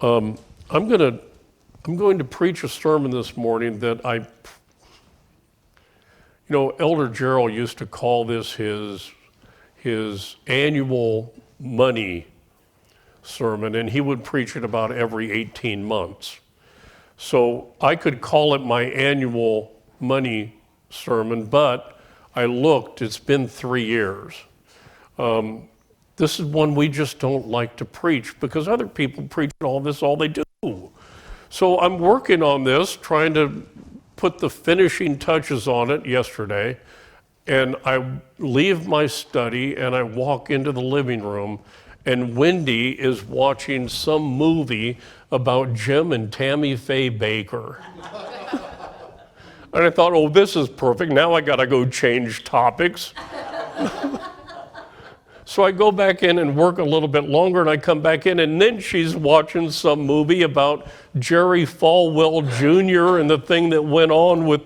I'm going to preach a sermon this morning that Elder Gerald used to call this his annual money sermon, and he would preach it about every 18 months. So I could call it my annual money sermon, but I looked, it's been 3 years. This is one we just don't like to preach because other people preach all they do. So I'm working on this, trying to put the finishing touches on it yesterday, and I leave my study and I walk into the living room, and Wendy is watching some movie about Jim and Tammy Faye Baker. And I thought, oh, this is perfect. Now I gotta go change topics. So I go back in and work a little bit longer, and I come back in, and then she's watching some movie about Jerry Falwell Jr. and the thing that went on with,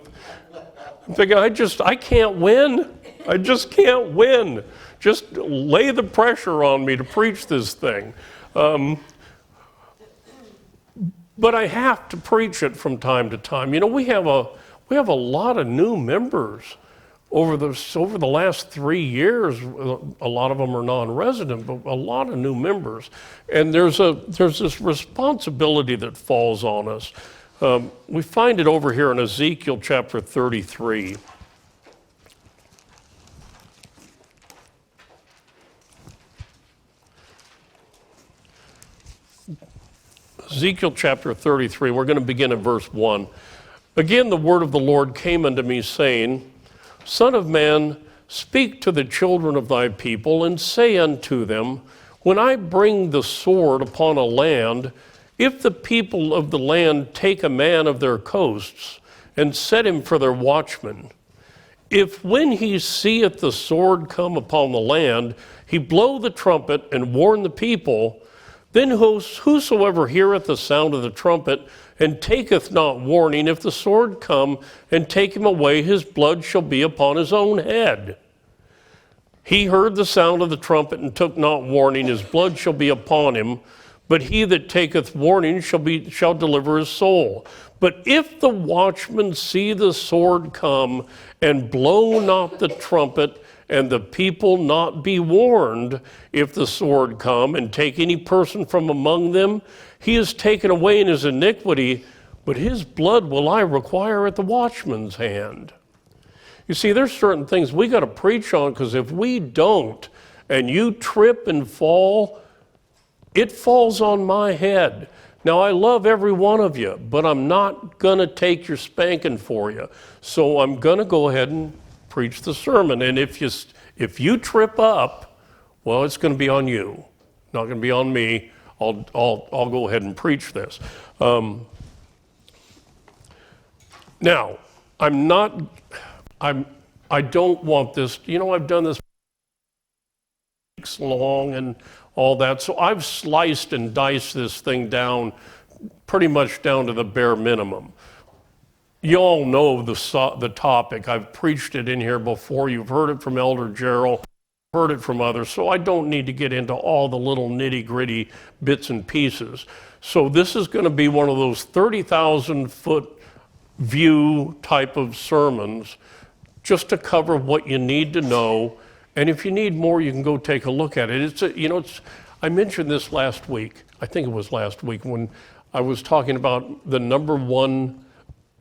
I'm thinking, I can't win. I just can't win. Just lay the pressure on me to preach this thing. But I have to preach it from time to time. You know, we have a lot of new members. Over the last 3 years, a lot of them are non-resident, but a lot of new members. And there's this responsibility that falls on us. We find it over here in Ezekiel chapter 33. Ezekiel chapter 33, we're going to begin at verse 1. Again, the word of the Lord came unto me, saying, Son of man, speak to the children of thy people, and say unto them, when I bring the sword upon a land, if the people of the land take a man of their coasts, and set him for their watchman, if when he seeth the sword come upon the land, he blow the trumpet and warn the people, then whosoever heareth the sound of the trumpet, and taketh not warning, if the sword come and take him away, his blood shall be upon his own head. He heard the sound of the trumpet and took not warning, his blood shall be upon him, but he that taketh warning shall deliver his soul. But if the watchman see the sword come, and blow not the trumpet, and the people not be warned, if the sword come and take any person from among them, he is taken away in his iniquity, but his blood will I require at the watchman's hand. You see, there's certain things we got to preach on, because if we don't, and you trip and fall, it falls on my head. Now, I love every one of you, but I'm not going to take your spanking for you. So I'm going to go ahead and preach the sermon. And if you trip up, well, it's going to be on you, not going to be on me. I'll go ahead and preach this. Now, I don't want this, I've done this weeks long and all that, so I've sliced and diced this thing down, pretty much down to the bare minimum. You all know the topic. I've preached it in here before. You've heard it from Elder Gerald, heard it from others, so I don't need to get into all the little nitty-gritty bits and pieces. So this is going to be one of those 30,000-foot view type of sermons, just to cover what you need to know. And if you need more, you can go take a look at it. I mentioned this last week. I think it was last week when I was talking about the number one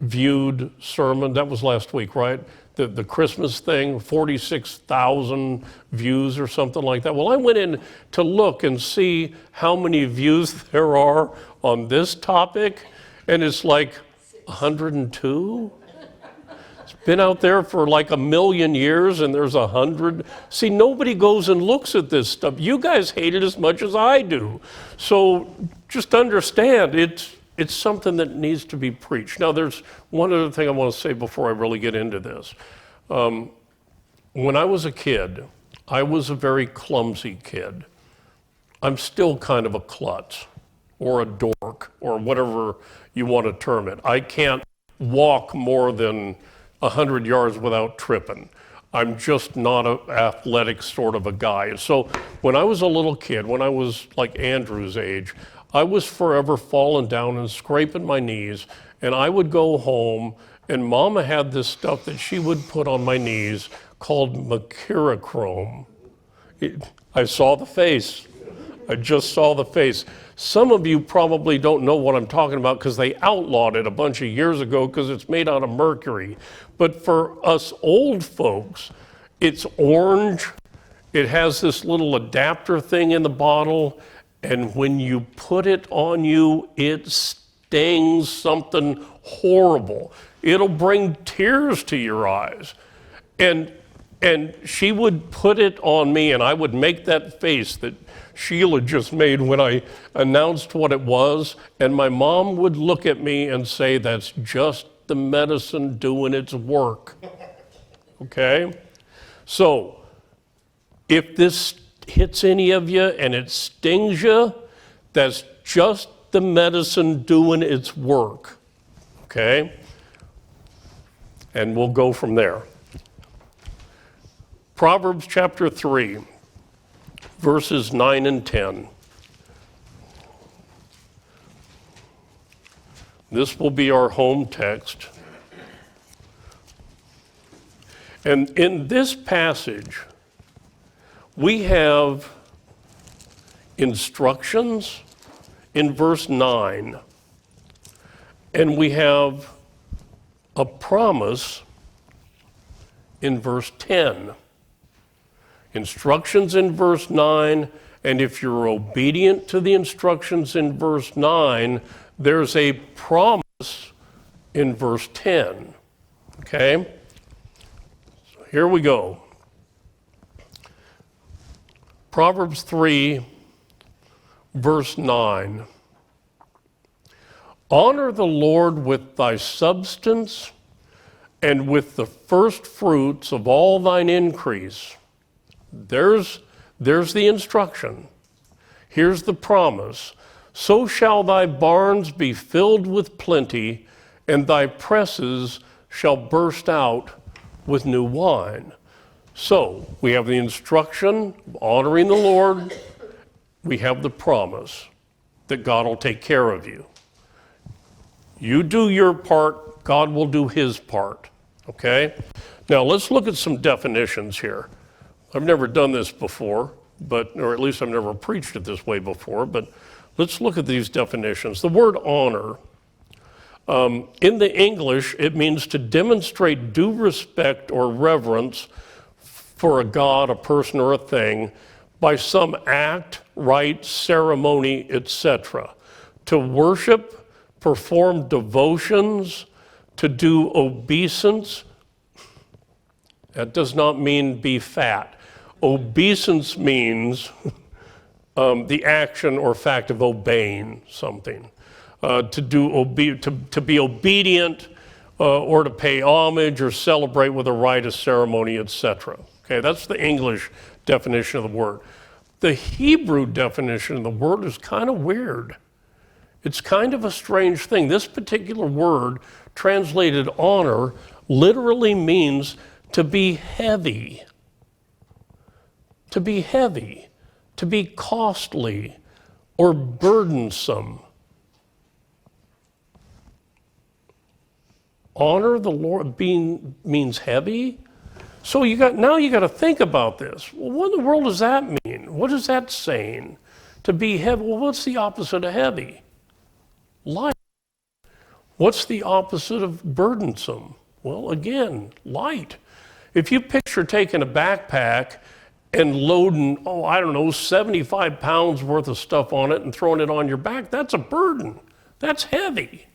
viewed sermon. That was last week, right? The Christmas thing, 46,000 views or something like that. Well, I went in to look and see how many views there are on this topic, and it's like 102. It's been out there for like 1 million years, and there's 100. See, nobody goes and looks at this stuff. You guys hate it as much as I do. So just understand, it's something that needs to be preached. Now, there's one other thing I want to say before I really get into this. When I was a kid, I was a very clumsy kid. I'm still kind of a klutz, or a dork, or whatever you want to term it. I can't walk more than 100 yards without tripping. I'm just not an athletic sort of a guy. And so when I was a little kid, when I was like Andrew's age, I was forever falling down and scraping my knees, and I would go home, and Mama had this stuff that she would put on my knees called mercurochrome. I saw the face. I just saw the face. Some of you probably don't know what I'm talking about because they outlawed it a bunch of years ago because it's made out of mercury. But for us old folks, it's orange. It has this little adapter thing in the bottle, and when you put it on you, it stings something horrible. It'll bring tears to your eyes. And she would put it on me, and I would make that face that Sheila just made when I announced what it was, and my mom would look at me and say, "That's just the medicine doing its work." Okay? So, if this hits any of you and it stings you, that's just the medicine doing its work. Okay? And we'll go from there. Proverbs chapter 3, verses 9 and 10. This will be our home text. And in this passage, we have instructions in verse 9, and we have a promise in verse 10. Instructions in verse 9, and if you're obedient to the instructions in verse 9, there's a promise in verse 10. Okay? So here we go. Proverbs 3, verse 9. Honor the Lord with thy substance and with the first fruits of all thine increase. There's the instruction. Here's the promise. So shall thy barns be filled with plenty, and thy presses shall burst out with new wine. So we have the instruction of honoring the Lord. We have the promise that God will take care of you. You do your part, God will do his part. Okay? Now let's look at some definitions here. I've never done this before, or at least I've never preached it this way before, but let's look at these definitions. The word honor, in the English, it means to demonstrate due respect or reverence for a god, a person, or a thing by some act, rite, ceremony, etc. To worship, perform devotions, to do obeisance. That does not mean be fat. Obeisance means the action or fact of obeying something. To be obedient or to pay homage or celebrate with a rite, a ceremony, etc. Okay, that's the English definition of the word. The Hebrew definition of the word is kind of weird. It's kind of a strange thing. This particular word, translated honor, literally means to be heavy. To be heavy, to be costly or burdensome. Honor the Lord means heavy. So now you got to think about this. Well, what in the world does that mean? What is that saying? To be heavy. Well, what's the opposite of heavy? Light. What's the opposite of burdensome? Well, again, light. If you picture taking a backpack and loading, 75 pounds worth of stuff on it and throwing it on your back, that's a burden. That's heavy.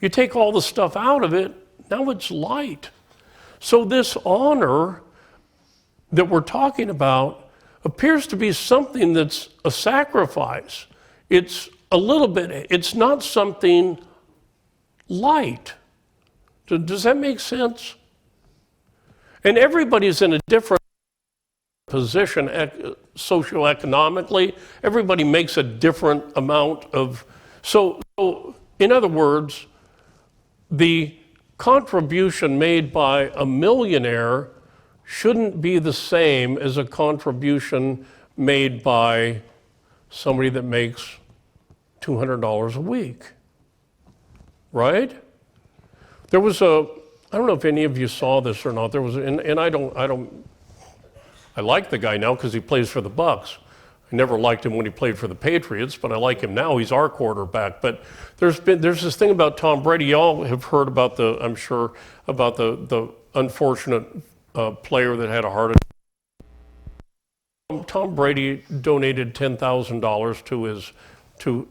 You take all the stuff out of it, now it's light. So this honor that we're talking about appears to be something that's a sacrifice. It's it's not something light. Does that make sense? And everybody's in a different position socioeconomically. Everybody makes a different amount of, so in other words, the contribution made by a millionaire shouldn't be the same as a contribution made by somebody that makes $200 a week, right? There was I don't know if any of you saw this or not. There was, and I like the guy now because he plays for the Bucks. I never liked him when he played for the Patriots, but I like him now. He's our quarterback. But there's this thing about Tom Brady. Y'all have heard about I'm sure, about the unfortunate player that had a heart attack. Tom Brady donated $10,000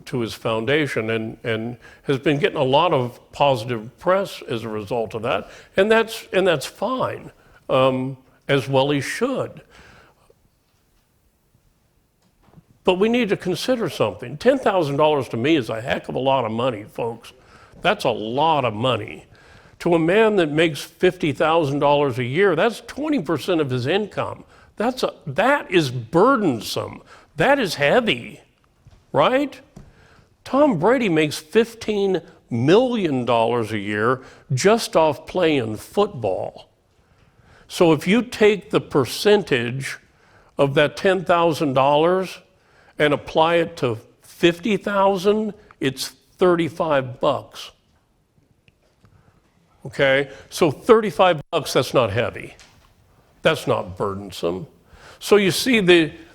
to his foundation and has been getting a lot of positive press as a result of that, and that's fine, as well he should. But we need to consider something. $10,000 to me is a heck of a lot of money, folks. That's a lot of money. To a man that makes $50,000 a year, that's 20% of his income. That is burdensome. That is heavy, right? Tom Brady makes $15 million a year just off playing football. So if you take the percentage of that $10,000 and apply it to $50,000, it's $35. Okay, so $35, that's not heavy. That's not burdensome. So you see,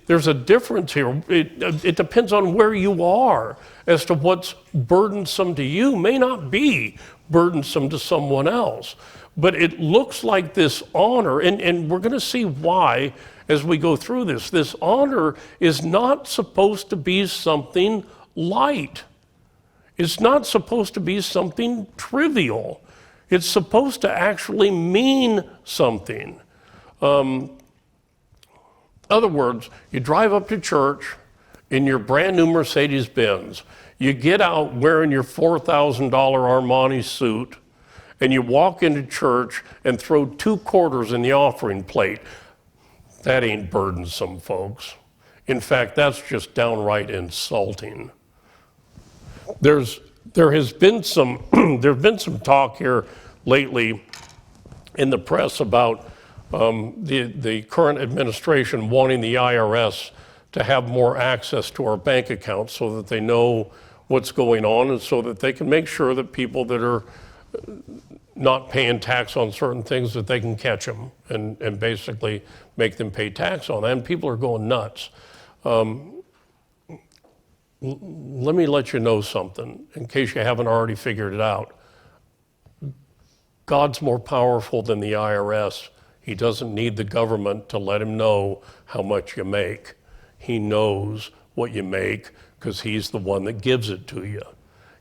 there's a difference here. It depends on where you are as to what's burdensome to you. May not be burdensome to someone else. But it looks like this honor, and we're going to see why as we go through this. This honor is not supposed to be something light. It's not supposed to be something trivial. It's supposed to actually mean something. Other words, you drive up to church in your brand new Mercedes-Benz. You get out wearing your $4,000 Armani suit, and you walk into church and throw 2 quarters in the offering plate. That ain't burdensome, folks. In fact, that's just downright insulting. There's been some talk here lately in the press about the current administration wanting the IRS to have more access to our bank accounts so that they know what's going on and so that they can make sure that people that are not paying tax on certain things, that they can catch them and basically make them pay tax on that. And people are going nuts. Let me let you know something, in case you haven't already figured it out. God's more powerful than the IRS. He doesn't need the government to let him know how much you make. He knows what you make because he's the one that gives it to you.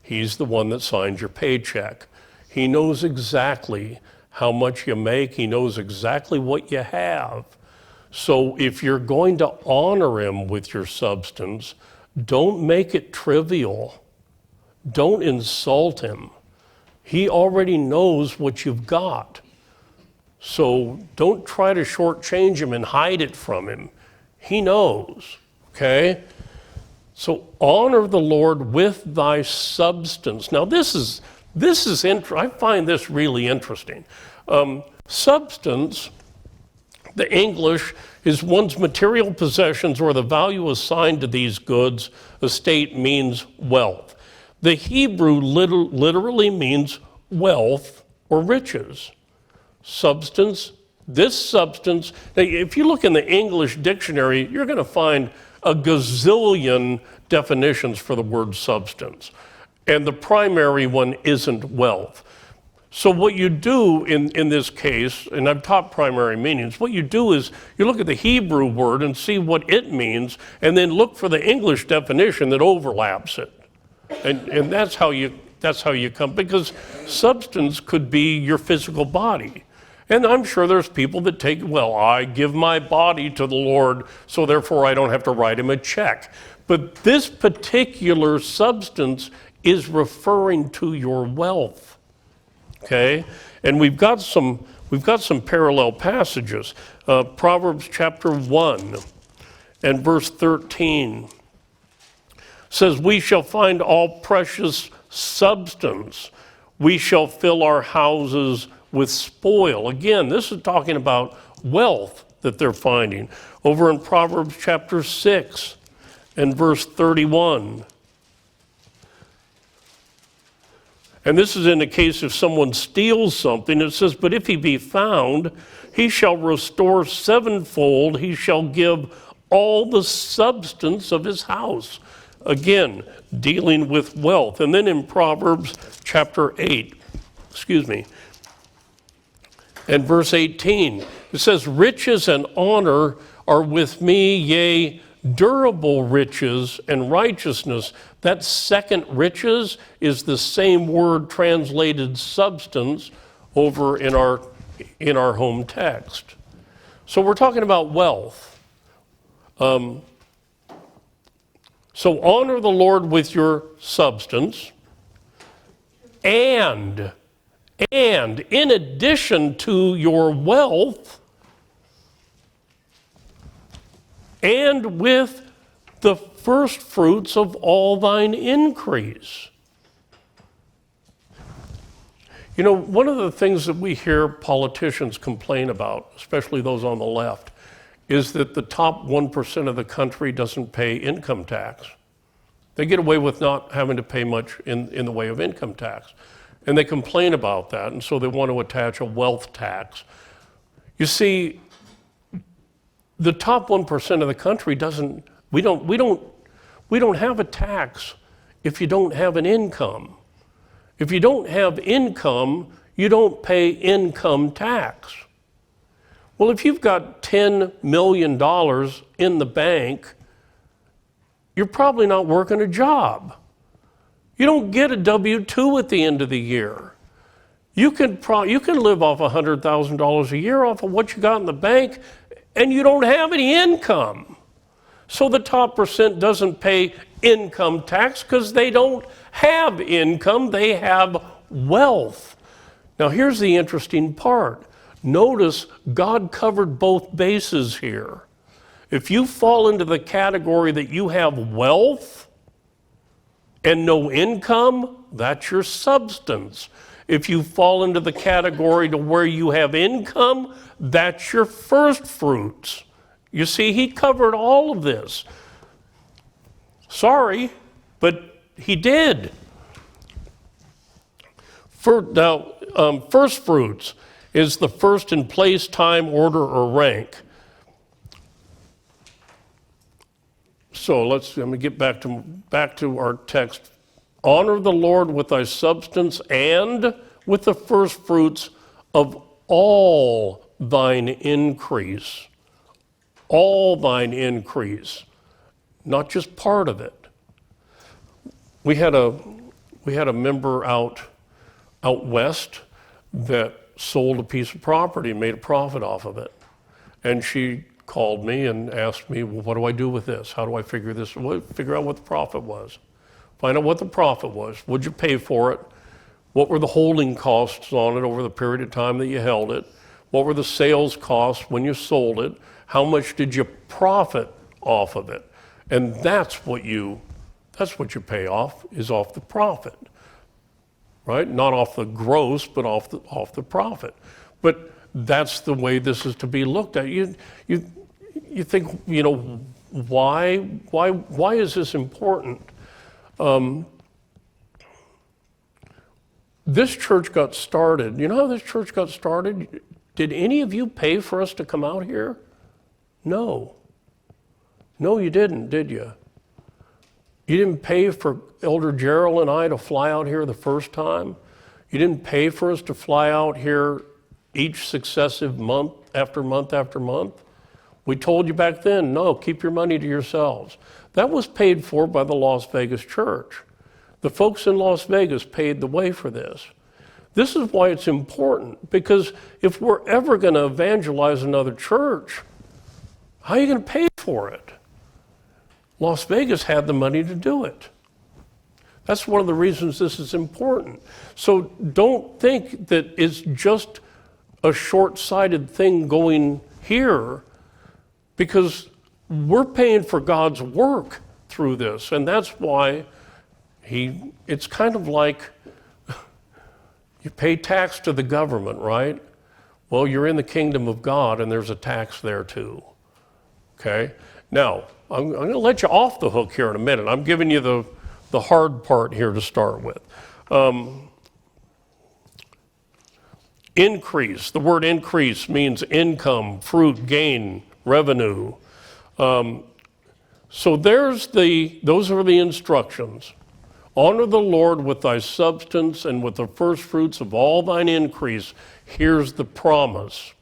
He's the one that signs your paycheck. He knows exactly how much you make. He knows exactly what you have. So if you're going to honor him with your substance, don't make it trivial. Don't insult him. He already knows what you've got. So don't try to shortchange him and hide it from him. He knows, okay? So honor the Lord with thy substance. Now this is I find this really interesting. Substance, the English, is one's material possessions or the value assigned to these goods. Estate means wealth. The Hebrew literally means wealth or riches. Substance, this substance, now if you look in the English dictionary, you're going to find a gazillion definitions for the word substance. And the primary one isn't wealth. So what you do in this case, and I've taught primary meanings, what you do is you look at the Hebrew word and see what it means, and then look for the English definition that overlaps it. And that's how you come, because substance could be your physical body. And I'm sure there's people that take, well, I give my body to the Lord, so therefore I don't have to write him a check. But this particular substance is referring to your wealth. Okay? And we've got some parallel passages. Proverbs chapter 1 and verse 13 says, we shall find all precious substance. We shall fill our houses with spoil. Again, this is talking about wealth that they're finding. Over in Proverbs chapter 6 and verse 31. And this is in the case if someone steals something. It says, but if he be found, he shall restore sevenfold. He shall give all the substance of his house. Again, dealing with wealth. And then in Proverbs chapter 8, and verse 18, it says, riches and honor are with me, yea, durable riches and righteousness. That second riches is the same word translated substance over in our home text. So we're talking about wealth. So honor the Lord with your substance, and in addition to your wealth, and with the first fruits of all thine increase. You know, one of the things that we hear politicians complain about, especially those on the left, is that the top 1% of the country doesn't pay income tax. They get away with not having to pay much in the way of income tax. And they complain about that, and so they want to attach a wealth tax. You see, the top 1% of the country we don't have a tax if you don't have an income. If you don't have income, you don't pay income tax. Well, if you've got $10 million in the bank, you're probably not working a job. You don't get a W-2 at the end of the year. You can live off $100,000 a year off of what you got in the bank, and you don't have any income. So the top percent doesn't pay income tax because they don't have income, they have wealth. Now here's the interesting part. Notice God covered both bases here. If you fall into the category that you have wealth and no income, that's your substance. If you fall into the category to where you have income, that's your first fruits. You see, he covered all of this. Sorry, but he did. First fruits is the first in place, time, order, or rank. So let me get back to our text. Honor the Lord with thy substance and with the first fruits of all thine increase. All thine increase, not just part of it. We had a member out west that sold a piece of property and made a profit off of it. And she called me and asked me, well, what do I do with this? How do I figure out what the profit was? Find out what the profit was. What'd you pay for it? What were the holding costs on it over the period of time that you held it? What were the sales costs when you sold it? How much did you profit off of it? And that's what you pay off, is off the profit, right? Not off the gross, but off the profit. But that's the way this is to be looked at. You think, you know, why is this important? This church got started. You know how this church got started? Did any of you pay for us to come out here? No. No, you didn't, did you? You didn't pay for Elder Gerald and I to fly out here the first time. You didn't pay for us to fly out here each successive month after month after month. We told you back then, no, keep your money to yourselves. That was paid for by the Las Vegas church. The folks in Las Vegas paid the way for this. This is why it's important, because if we're ever going to evangelize another church, how are you going to pay for it? Las Vegas had the money to do it. That's one of the reasons this is important. So don't think that it's just a short-sighted thing going here, because we're paying for God's work through this. And that's why it's kind of like you pay tax to the government, right? Well, you're in the kingdom of God and there's a tax there too. Okay? Now, I'm going to let you off the hook here in a minute. I'm giving you the hard part here to start with. Increase. The word increase means income, fruit, gain, revenue. So those are the instructions. Honor the Lord with thy substance and with the first fruits of all thine increase. Here's the promise.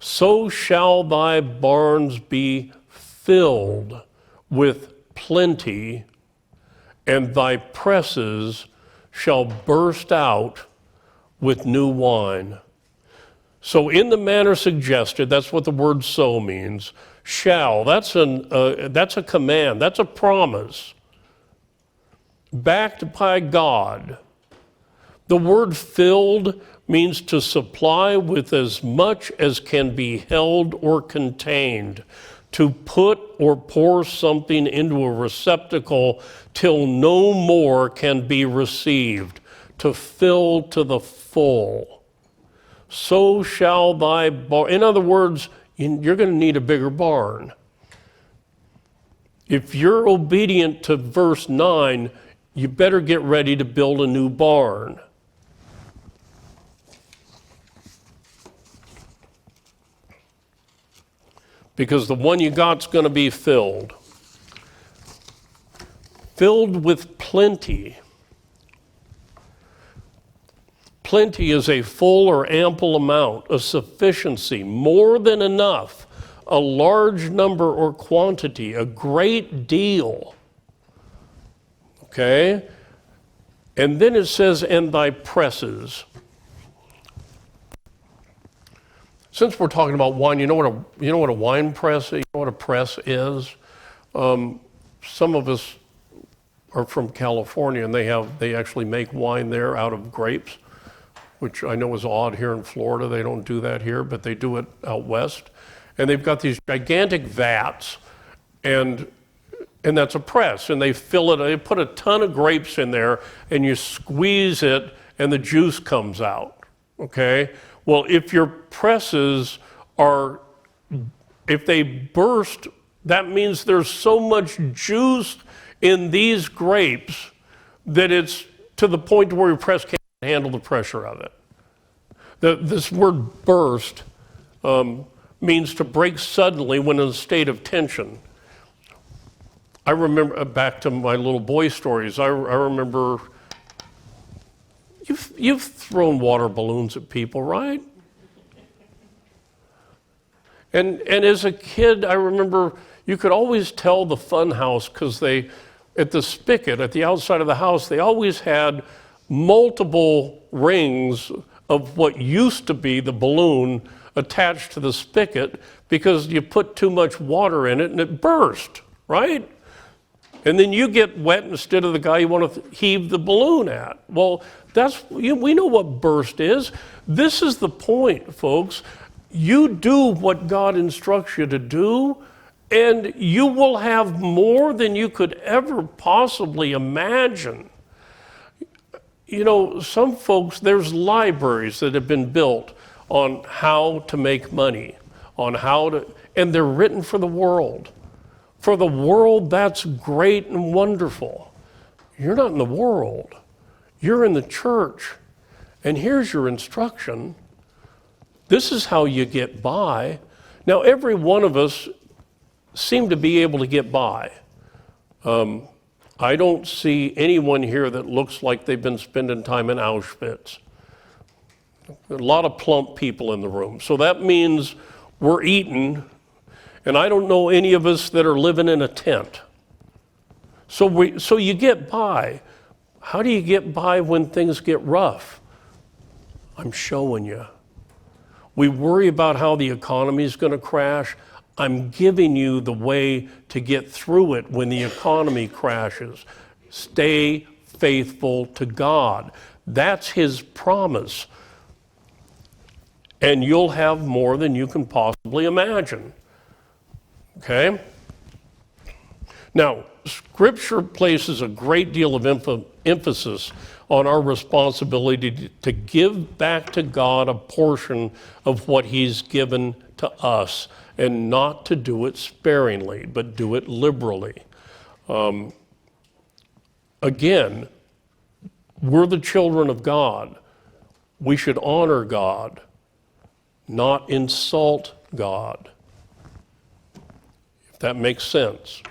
So shall thy barns be filled with plenty, and thy presses shall burst out with new wine. So in the manner suggested, that's what the word so means. Shall, that's a command, that's a promise, backed by God. The word filled means to supply with as much as can be held or contained, to put or pour something into a receptacle till no more can be received, to fill to the full. So shall thy barn. In other words, you're going to need a bigger barn. If you're obedient to verse 9, you better get ready to build a new barn. Because the one you got's going to be filled with plenty. Plenty is a full or ample amount, a sufficiency, more than enough, a large number or quantity, a great deal. Okay? And then it says, and thy presses. Since we're talking about wine, you know what a wine press is? You know what a press is? Some of us are from California, and they actually make wine there out of grapes, which I know is odd here in Florida. They don't do that here, but they do it out west. And they've got these gigantic vats, and that's a press. And they fill it, they put a ton of grapes in there, and you squeeze it, and the juice comes out, okay? Well, if your presses if they burst, that means there's so much juice in these grapes that it's to the point where your press can't handle the pressure of it. This word burst means to break suddenly when in a state of tension. I remember, back to my little boy stories, I remember, you've thrown water balloons at people, right? And as a kid, I remember you could always tell the fun house because at the spigot, at the outside of the house, they always had multiple rings of what used to be the balloon attached to the spigot because you put too much water in it and it burst, right? And then you get wet instead of the guy you want to heave the balloon at. Well, we know what burst is. This is the point, folks. You do what God instructs you to do, and you will have more than you could ever possibly imagine. You know, some folks, there's libraries that have been built on how to make money, and they're written for the world. For the world, that's great and wonderful. You're not in the world. You're in the church. And here's your instruction. This is how you get by. Now, every one of us seem to be able to get by. I don't see anyone here that looks like they've been spending time in Auschwitz. A lot of plump people in the room. So that means we're eating, and I don't know any of us that are living in a tent. So you get by. How do you get by when things get rough? I'm showing you. We worry about how the economy is going to crash. I'm giving you the way to get through it when the economy crashes. Stay faithful to God. That's His promise. And you'll have more than you can possibly imagine. Okay? Now, Scripture places a great deal of emphasis on our responsibility to give back to God a portion of what He's given to us, and not to do it sparingly, but do it liberally. Again, we're the children of God. We should honor God, not insult God. If that makes sense.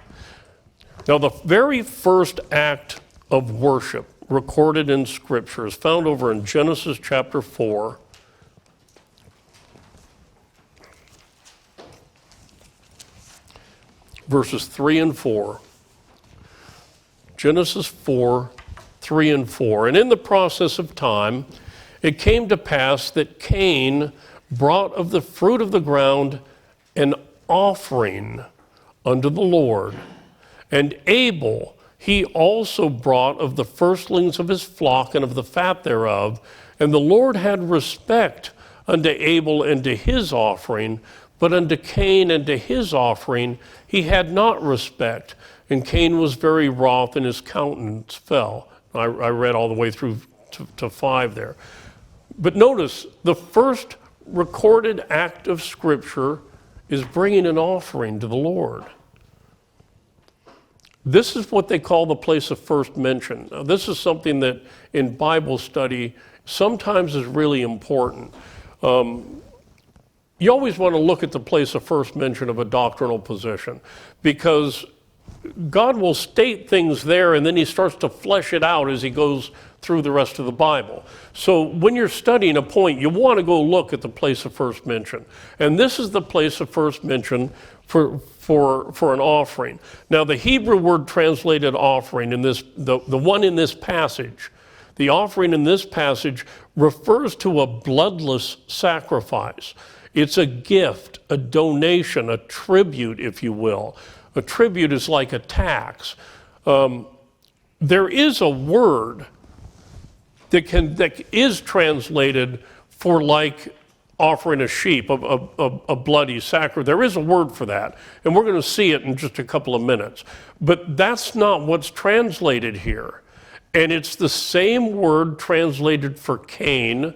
Now, the very first act of worship recorded in Scripture is found over in Genesis chapter 4. Verses 3 and 4. Genesis 4, 3 and 4. And in the process of time, it came to pass that Cain brought of the fruit of the ground an offering unto the Lord. And Abel, he also brought of the firstlings of his flock and of the fat thereof. And the Lord had respect unto Abel and to his offering, but unto Cain and to his offering he had not respect. And Cain was very wroth, and his countenance fell. I read all the way through to 5 there. But notice, the first recorded act of Scripture is bringing an offering to the Lord. This is what they call the place of first mention. Now, this is something that in Bible study sometimes is really important. You always want to look at the place of first mention of a doctrinal position, because God will state things there and then he starts to flesh it out as he goes through the rest of the Bible. So when you're studying a point, you want to go look at the place of first mention. And this is the place of first mention for an offering. Now, the Hebrew word translated offering in this, the one in this passage, the offering in this passage refers to a bloodless sacrifice. It's a gift, a donation, a tribute, if you will. A tribute is like a tax. There is a word that is translated for like offering a sheep, a bloody sacrifice. There is a word for that, and we're going to see it in just a couple of minutes. But that's not what's translated here. And it's the same word translated for Cain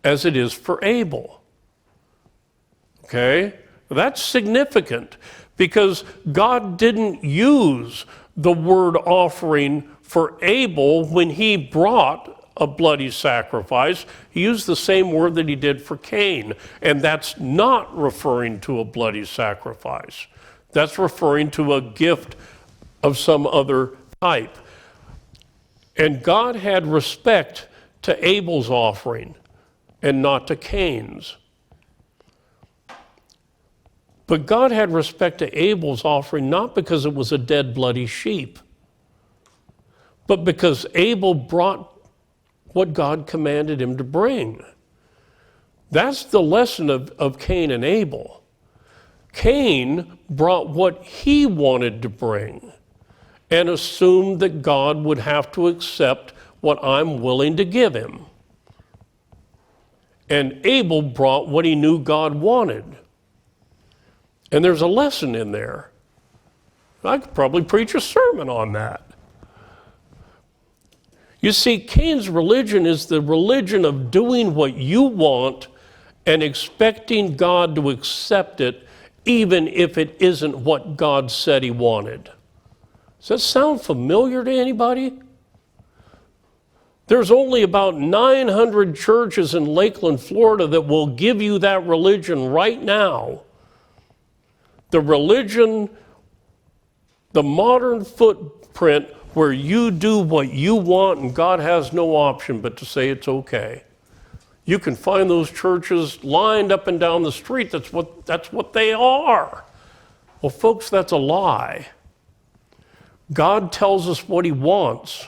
as it is for Abel. Okay? That's significant, because God didn't use the word offering for Abel when he brought a bloody sacrifice. He used the same word that he did for Cain, and that's not referring to a bloody sacrifice. That's referring to a gift of some other type. And God had respect to Abel's offering and not to Cain's. But God had respect to Abel's offering not because it was a dead, bloody sheep, but because Abel brought what God commanded him to bring. That's the lesson of Cain and Abel. Cain brought what he wanted to bring and assumed that God would have to accept what I'm willing to give him. And Abel brought what he knew God wanted. And there's a lesson in there. I could probably preach a sermon on that. You see, Cain's religion is the religion of doing what you want and expecting God to accept it, even if it isn't what God said he wanted. Does that sound familiar to anybody? There's only about 900 churches in Lakeland, Florida that will give you that religion right now. The religion, the modern footprint where you do what you want and God has no option but to say it's okay. You can find those churches lined up and down the street. That's what they are. Well, folks, that's a lie. God tells us what he wants.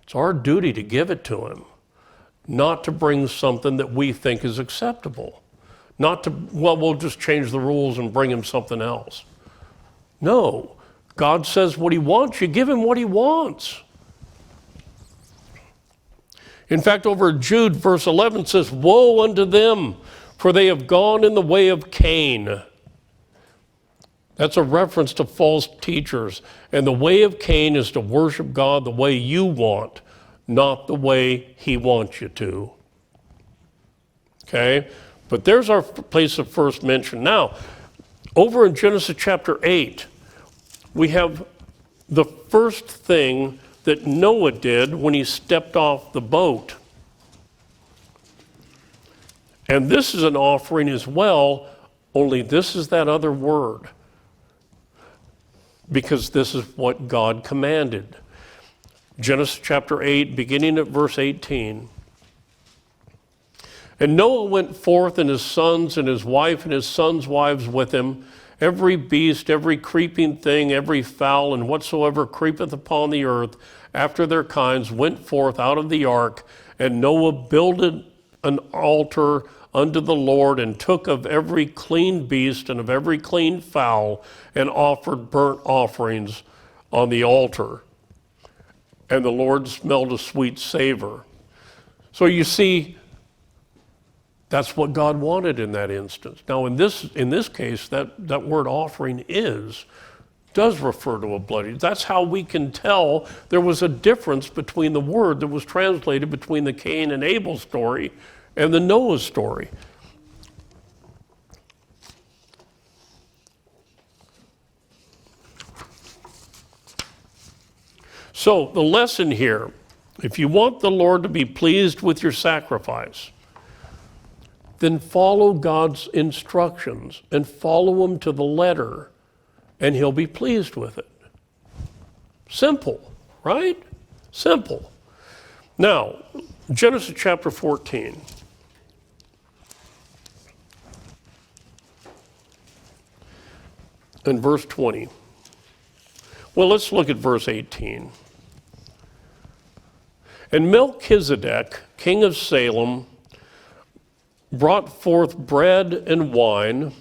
It's our duty to give it to him, not to bring something that we think is acceptable. Not to, well, we'll just change the rules and bring him something else. No, God says what he wants, you give him what he wants. In fact, over in Jude, verse 11 says, "Woe unto them, for they have gone in the way of Cain." That's a reference to false teachers. And the way of Cain is to worship God the way you want, not the way he wants you to. Okay? But there's our place of first mention. Now, over in Genesis chapter 8, we have the first thing that Noah did when he stepped off the boat. And this is an offering as well, only this is that other word. Because this is what God commanded. Genesis chapter 8, beginning at verse 18. And Noah went forth, and his sons and his wife and his sons' wives with him, every beast, every creeping thing, every fowl, and whatsoever creepeth upon the earth, after their kinds, went forth out of the ark. And Noah builded an altar unto the Lord, and took of every clean beast and of every clean fowl, and offered burnt offerings on the altar. And the Lord smelled a sweet savor. So you see, that's what God wanted in that instance. Now in this case, that word offering does refer to a bloody. That's how we can tell there was a difference between the word that was translated between the Cain and Abel story and the Noah story. So the lesson here, if you want the Lord to be pleased with your sacrifice, then follow God's instructions and follow them to the letter, and he'll be pleased with it. Simple, right? Simple. Now, Genesis chapter 14. And verse 20. Well, let's look at verse 18. And Melchizedek, king of Salem, brought forth bread and wine,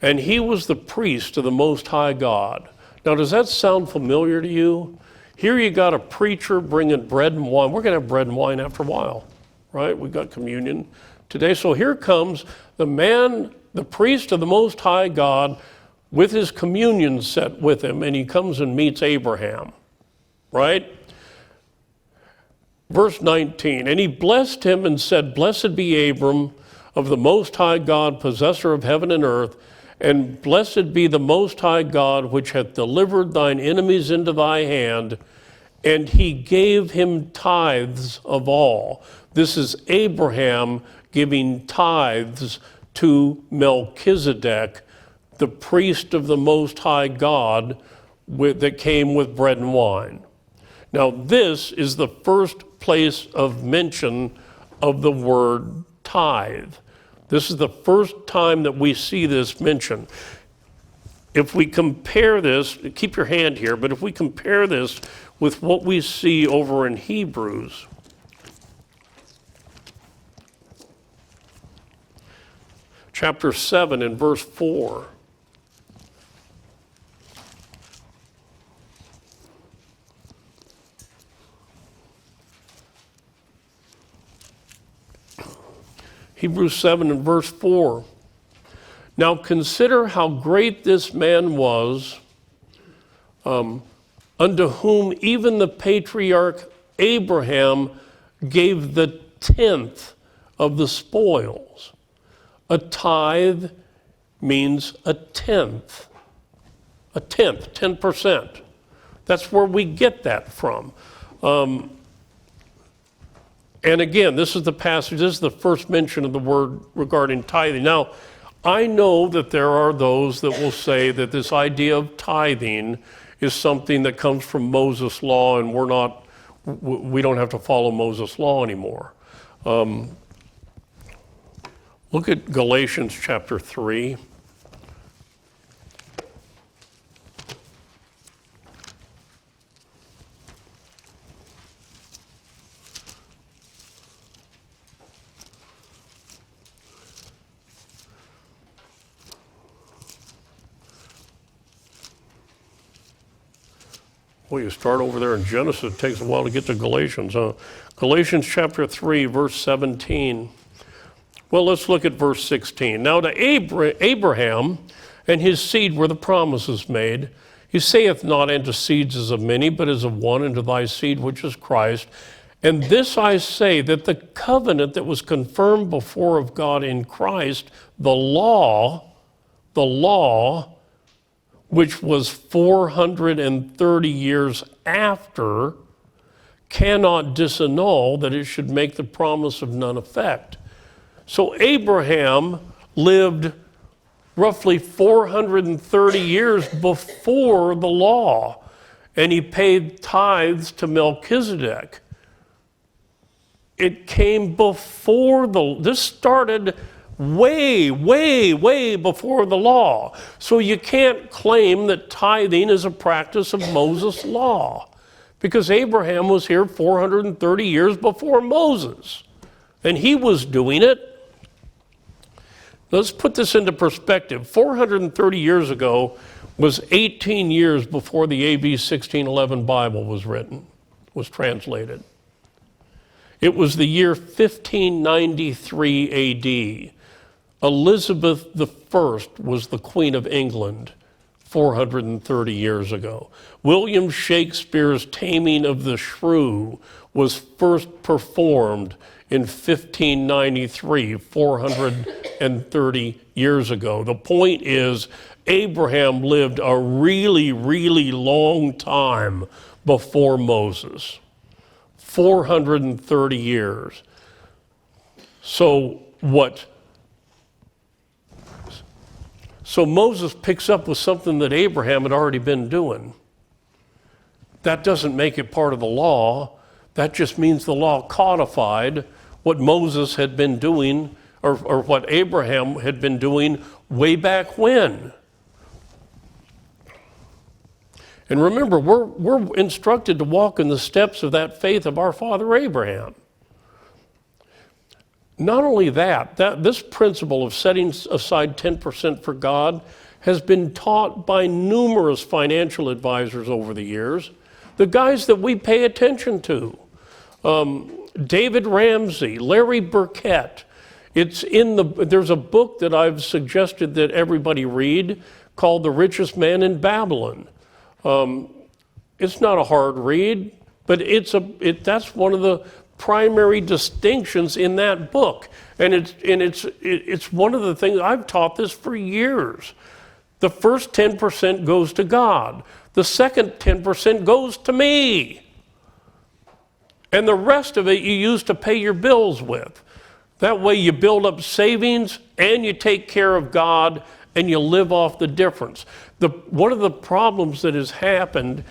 and he was the priest of the Most High God. Now, does that sound familiar to you? Here you got a preacher bringing bread and wine. We're going to have bread and wine after a while, right? We've got communion today. So here comes the man, the priest of the Most High God, with his communion set with him, and he comes and meets Abraham, right? Verse 19, and he blessed him and said, Blessed be Abram of the Most High God, possessor of heaven and earth, and blessed be the Most High God, which hath delivered thine enemies into thy hand. And he gave him tithes of all. This is Abraham giving tithes to Melchizedek, the priest of the Most High God that came with bread and wine. Now, this is the first place of mention of the word tithe. This is the first time that we see this mentioned. If we compare this, keep your hand here, but if we compare this with what we see over in Hebrews, chapter 7 and verse 4, Hebrews 7 and verse 4. Now consider how great this man was, unto whom even the patriarch Abraham gave the tenth of the spoils. A tithe means a tenth. A tenth, 10%. That's where we get that from. And again, this is the passage, this is the first mention of the word regarding tithing. Now, I know that there are those that will say that this idea of tithing is something that comes from Moses' law, and we don't have to follow Moses' law anymore. Look at Galatians chapter 3. Well, you start over there in Genesis. It takes a while to get to Galatians. Galatians chapter 3, verse 17. Well, let's look at verse 16. Now to Abraham and his seed were the promises made. He saith not unto seeds as of many, but as of one, unto thy seed, which is Christ. And this I say, that the covenant that was confirmed before of God in Christ, the law, which was 430 years after, cannot disannul that it should make the promise of none effect. So Abraham lived roughly 430 years before the law, and he paid tithes to Melchizedek. It came before this started way, way, way before the law. So you can't claim that tithing is a practice of Moses' law, because Abraham was here 430 years before Moses, and he was doing it. Let's put this into perspective. 430 years ago was 18 years before the AB 1611 Bible was written, was translated. It was the year 1593 AD. Elizabeth I was the Queen of England 430 years ago. William Shakespeare's Taming of the Shrew was first performed in 1593, 430 years ago. The point is, Abraham lived a really, really long time before Moses. 430 years. So Moses picks up with something that Abraham had already been doing. That doesn't make it part of the law. That just means the law codified what Moses had been doing, or what Abraham had been doing way back when. And remember, we're instructed to walk in the steps of that faith of our father Abraham. Not only that this principle of setting aside 10% for God has been taught by numerous financial advisors over the years, the guys that we pay attention to. David Ramsey, Larry Burkett. There's a book that I've suggested that everybody read called The Richest Man in Babylon. It's not a hard read, but that's one of the primary distinctions in that book. And it's one of the things, I've taught this for years. The first 10% goes to God. The second 10% goes to me. And the rest of it you use to pay your bills with. That way you build up savings and you take care of God and you live off the difference. One of the problems that has happened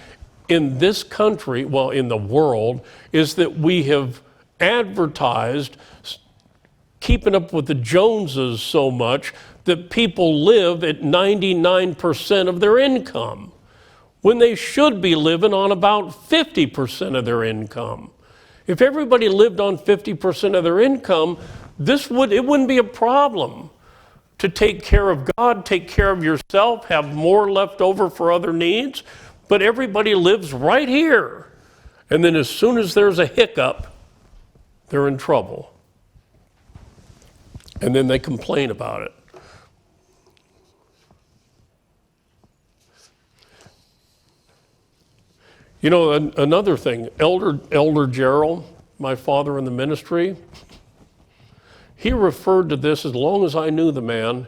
in this country, well, in the world, is that we have advertised keeping up with the Joneses so much that people live at 99% of their income, when they should be living on about 50% of their income. If everybody lived on 50% of their income, it wouldn't be a problem to take care of God, take care of yourself, have more left over for other needs, but everybody lives right here. And then as soon as there's a hiccup, they're in trouble. And then they complain about it. You know, another thing, Elder Gerald, my father in the ministry, he referred to this, as long as I knew the man,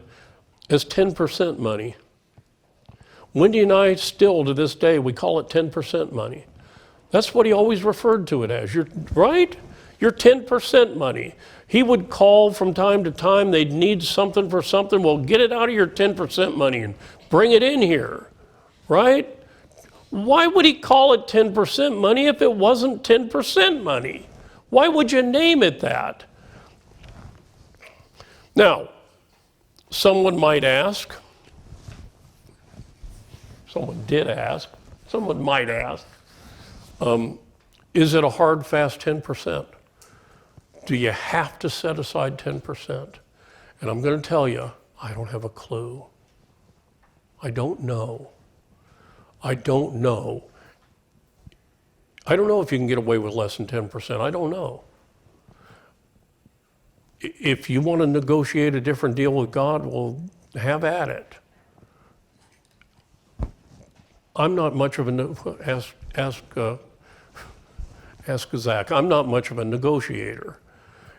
as 10% money. Wendy and I still, to this day, we call it 10% money. That's what he always referred to it as. You're 10% money. He would call from time to time, they'd need something for something. Well, get it out of your 10% money and bring it in here, right? Why would he call it 10% money if it wasn't 10% money? Why would you name it that? Now, someone might ask, someone did ask, someone might ask, is it a hard, fast 10%? Do you have to set aside 10%? And I'm going to tell you, I don't have a clue. I don't know. I don't know. I don't know if you can get away with less than 10%. I don't know. If you want to negotiate a different deal with God, well, have at it. I'm not much of ask Zach. I'm not much of a negotiator.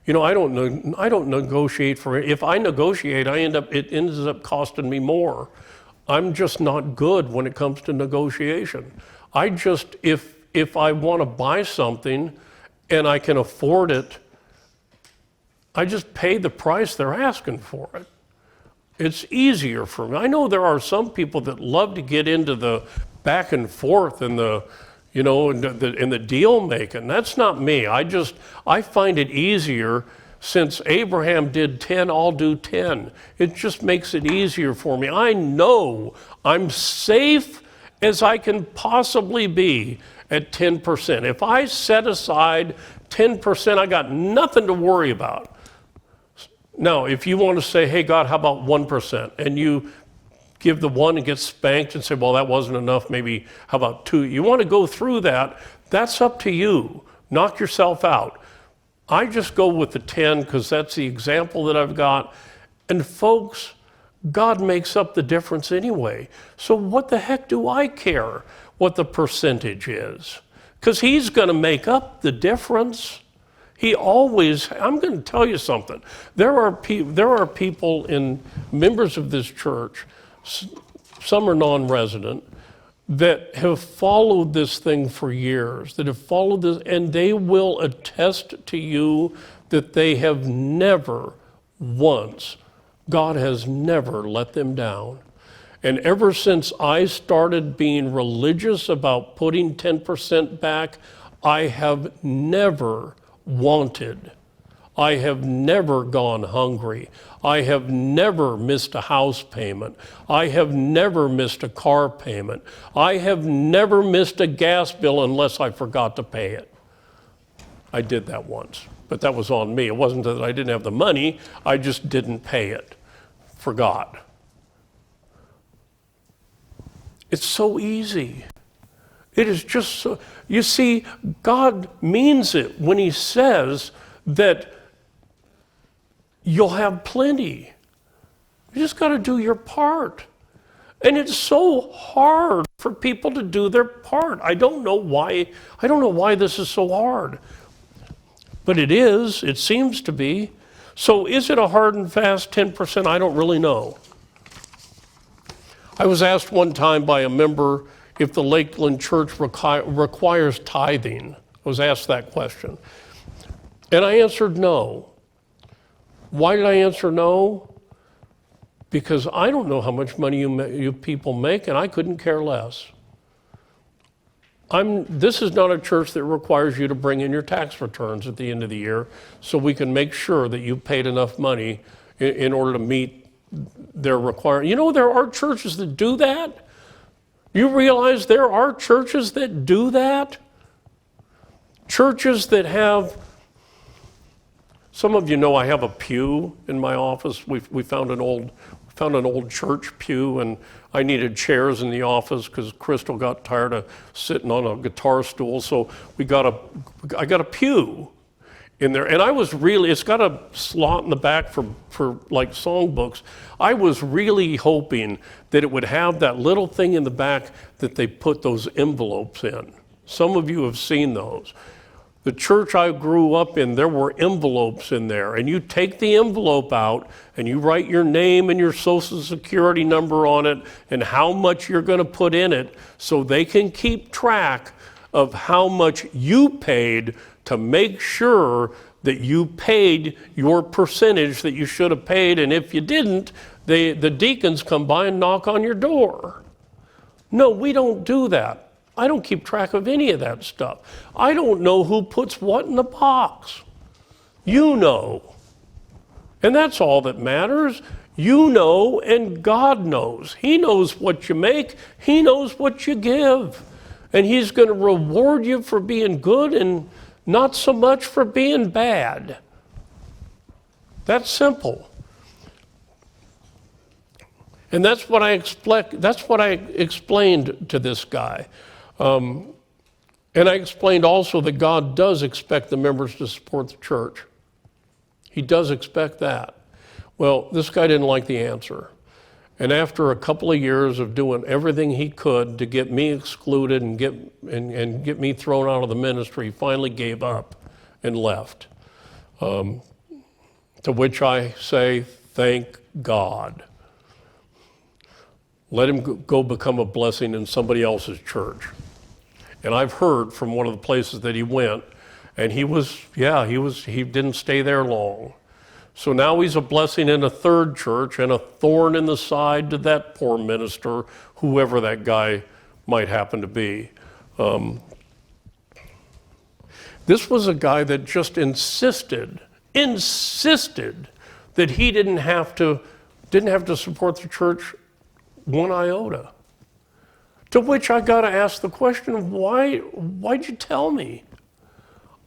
You know, I don't negotiate for it. If I negotiate, it ends up costing me more. I'm just not good when it comes to negotiation. If I want to buy something and I can afford it I just pay the price they're asking for it. It's easier for me. I know there are some people that love to get into the back and forth and the deal making. That's not me. I find it easier. Since Abraham did 10, I'll do 10. It just makes it easier for me. I know I'm safe as I can possibly be at 10%. If I set aside 10%, I got nothing to worry about. Now, if you want to say, hey, God, how about 1%? And you give the 1 and get spanked and say, well, that wasn't enough, maybe how about 2? You want to go through that, that's up to you. Knock yourself out. I just go with the 10 because that's the example that I've got. And folks, God makes up the difference anyway. So what the heck do I care what the percentage is? Because he's going to make up the difference. He always, I'm going to tell you something. There are people members of this church, some are non-resident, that have followed this thing for years, that have followed this, and they will attest to you that they have never once, God has never let them down. And ever since I started being religious about putting 10% back, I have never wanted. I have never gone hungry. I have never missed a house payment. I have never missed a car payment. I have never missed a gas bill unless I forgot to pay it. I did that once, but that was on me. It wasn't that I didn't have the money, I just didn't pay it. Forgot. It's so easy. It is just so, you see, God means it when he says that you'll have plenty. You just got to do your part. And it's so hard for people to do their part. I don't know why this is so hard. But it is, it seems to be. So is it a hard and fast 10%? I don't really know. I was asked one time by a member if the Lakeland Church requires tithing. I was asked that question. And I answered no. Why did I answer no? Because I don't know how much money you people make, and I couldn't care less. This is not a church that requires you to bring in your tax returns at the end of the year so we can make sure that you paid enough money in order to meet their requirement. You know, there are churches that do that. You realize there are churches that do that? Churches that have, some of you know I have a pew in my office. We found an old church pew, and I needed chairs in the office because Crystal got tired of sitting on a guitar stool. So I got a pew in there, and it's got a slot in the back for like songbooks. I was really hoping that it would have that little thing in the back that they put those envelopes in. Some of you have seen those. The church I grew up in, there were envelopes in there, and you take the envelope out and you write your name and your social security number on it and how much you're going to put in it so they can keep track of how much you paid to make sure that you paid your percentage that you should have paid, and if you didn't, the deacons come by and knock on your door. No, we don't do that. I don't keep track of any of that stuff. I don't know who puts what in the box. You know. And that's all that matters. You know, and God knows. He knows what you make. He knows what you give. And he's going to reward you for being good and not so much for being bad. That's simple. And that's what I explained to this guy. And I explained also that God does expect the members to support the church. He does expect that. Well, this guy didn't like the answer. And after a couple of years of doing everything he could to get me excluded and get me thrown out of the ministry, he finally gave up and left. To which I say, thank God. Let him go become a blessing in somebody else's church. And I've heard from one of the places that he went, and he didn't stay there long. So now he's a blessing in a third church and a thorn in the side to that poor minister, whoever that guy might happen to be. This was a guy that just insisted that he didn't have to support the church one iota. To which I got to ask the question, why'd you tell me?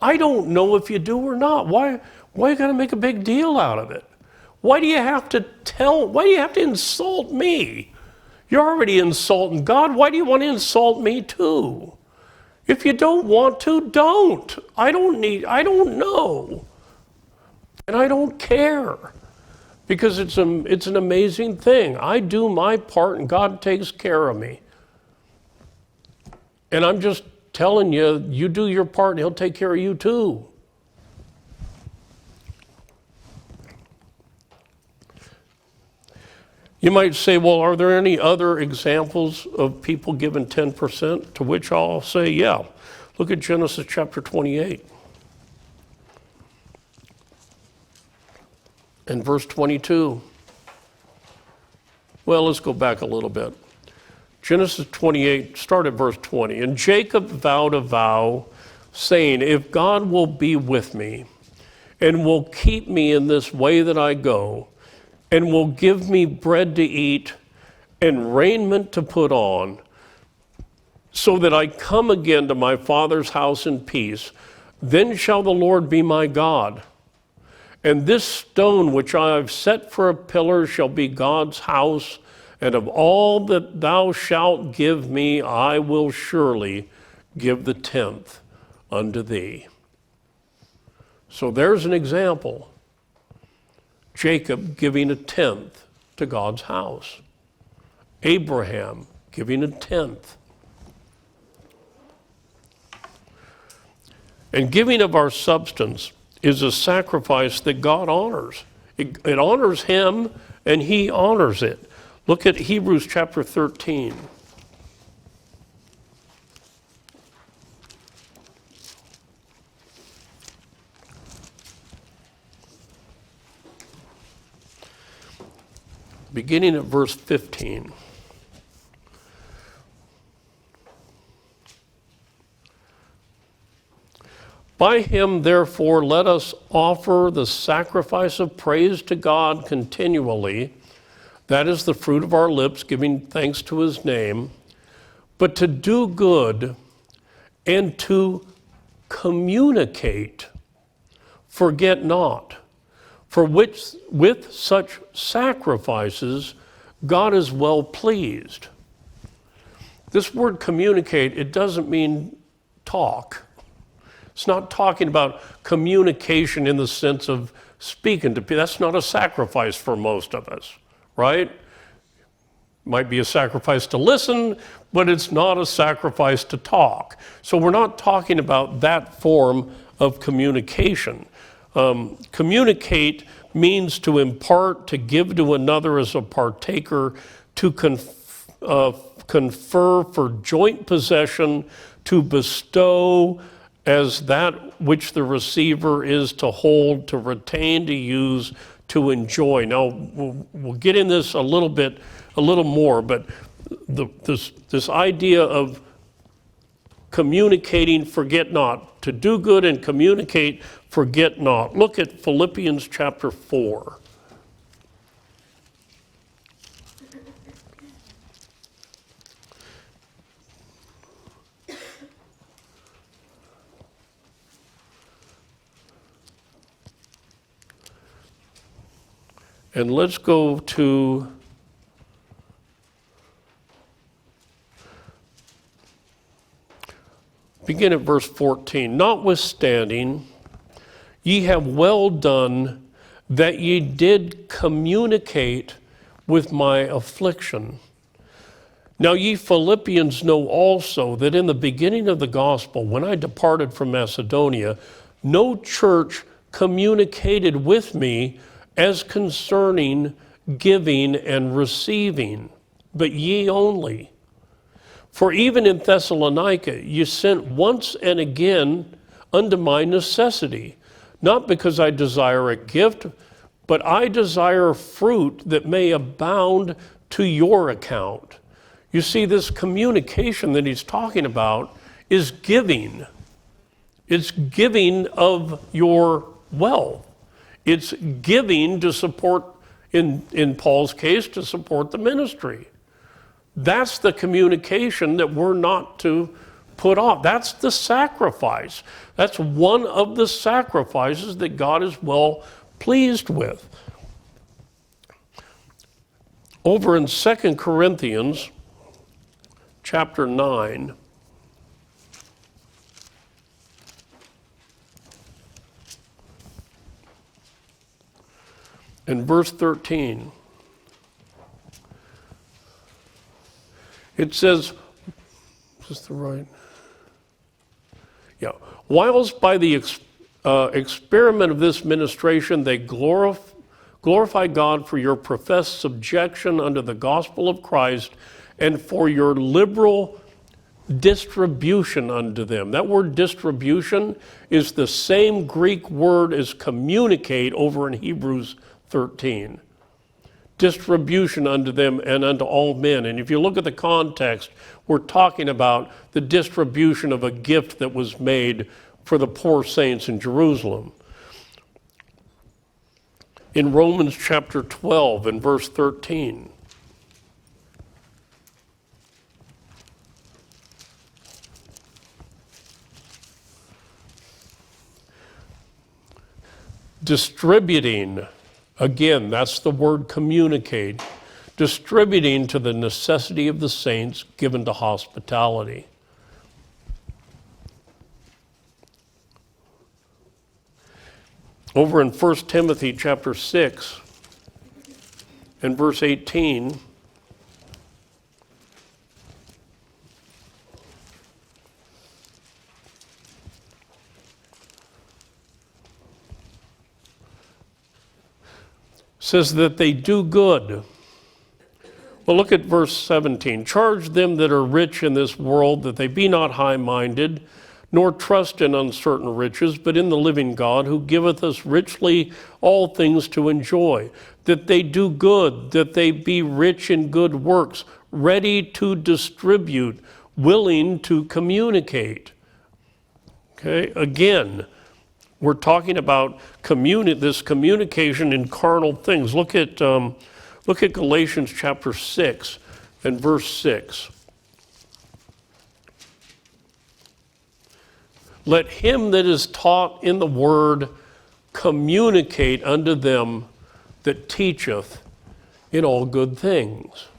I don't know if you do or not. Why you got to make a big deal out of it? Why do you have to insult me? You're already insulting God. Why do you want to insult me too? If you don't want to, don't. I don't know. And I don't care. Because it's an amazing thing. I do my part and God takes care of me. And I'm just telling you, you do your part and he'll take care of you too. You might say, well, are there any other examples of people giving 10%? To which I'll say, yeah. Look at Genesis chapter 28. And verse 22. Well, let's go back a little bit. Genesis 28, start at verse 20. And Jacob vowed a vow, saying, if God will be with me, and will keep me in this way that I go, and will give me bread to eat and raiment to put on, so that I come again to my father's house in peace, then shall the Lord be my God. And this stone which I have set for a pillar shall be God's house, and of all that thou shalt give me, I will surely give the 10th unto thee. So there's an example. Jacob giving a 10th to God's house. Abraham giving a 10th. And giving of our substance is a sacrifice that God honors. It honors him and he honors it. Look at Hebrews chapter 13. Beginning at verse 15. By him, therefore, let us offer the sacrifice of praise to God continually. That is the fruit of our lips, giving thanks to his name. But to do good and to communicate, forget not. For which, with such sacrifices, God is well pleased. This word communicate, it doesn't mean talk. It's not talking about communication in the sense of speaking to people. That's not a sacrifice for most of us, right? Might be a sacrifice to listen, but it's not a sacrifice to talk. So we're not talking about that form of communication. Communicate means to impart, to give to another as a partaker, to confer for joint possession, to bestow as that which the receiver is to hold, to retain, to use, to enjoy. Now, we'll get in this a little more, but this idea of communicating, forget not. To do good and communicate, forget not. Look at Philippians chapter 4. And let's go to begin at verse 14. Notwithstanding, ye have well done that ye did communicate with my affliction. Now ye Philippians know also that in the beginning of the gospel, when I departed from Macedonia, no church communicated with me as concerning giving and receiving, but ye only. For even in Thessalonica ye sent once and again unto my necessity, not because I desire a gift, but I desire fruit that may abound to your account. You see, this communication that he's talking about is giving. It's giving of your wealth. It's giving to support, in Paul's case, to support the ministry. That's the communication that we're not to put off. That's the sacrifice. That's one of the sacrifices that God is well pleased with. Over in 2 Corinthians chapter 9, in verse 13, it says, is this the right? Yeah. Whilst by the experiment of this ministration they glorify God for your professed subjection unto the gospel of Christ and for your liberal distribution unto them. That word distribution is the same Greek word as communicate over in Hebrews 13. Distribution unto them and unto all men. And if you look at the context, we're talking about the distribution of a gift that was made for the poor saints in Jerusalem. In Romans chapter 12 and verse 13, distributing, again, that's the word communicate, distributing to the necessity of the saints given to hospitality. Over in 1 Timothy chapter 6 and verse 18, says that they do good. Well, look at verse 17. Charge them that are rich in this world that they be not high-minded, nor trust in uncertain riches, but in the living God, who giveth us richly all things to enjoy. That they do good, that they be rich in good works, ready to distribute, willing to communicate. Okay, again, we're talking about this communication in carnal things. Look at Galatians chapter 6 and verse 6. Let him that is taught in the word communicate unto them that teacheth in all good things.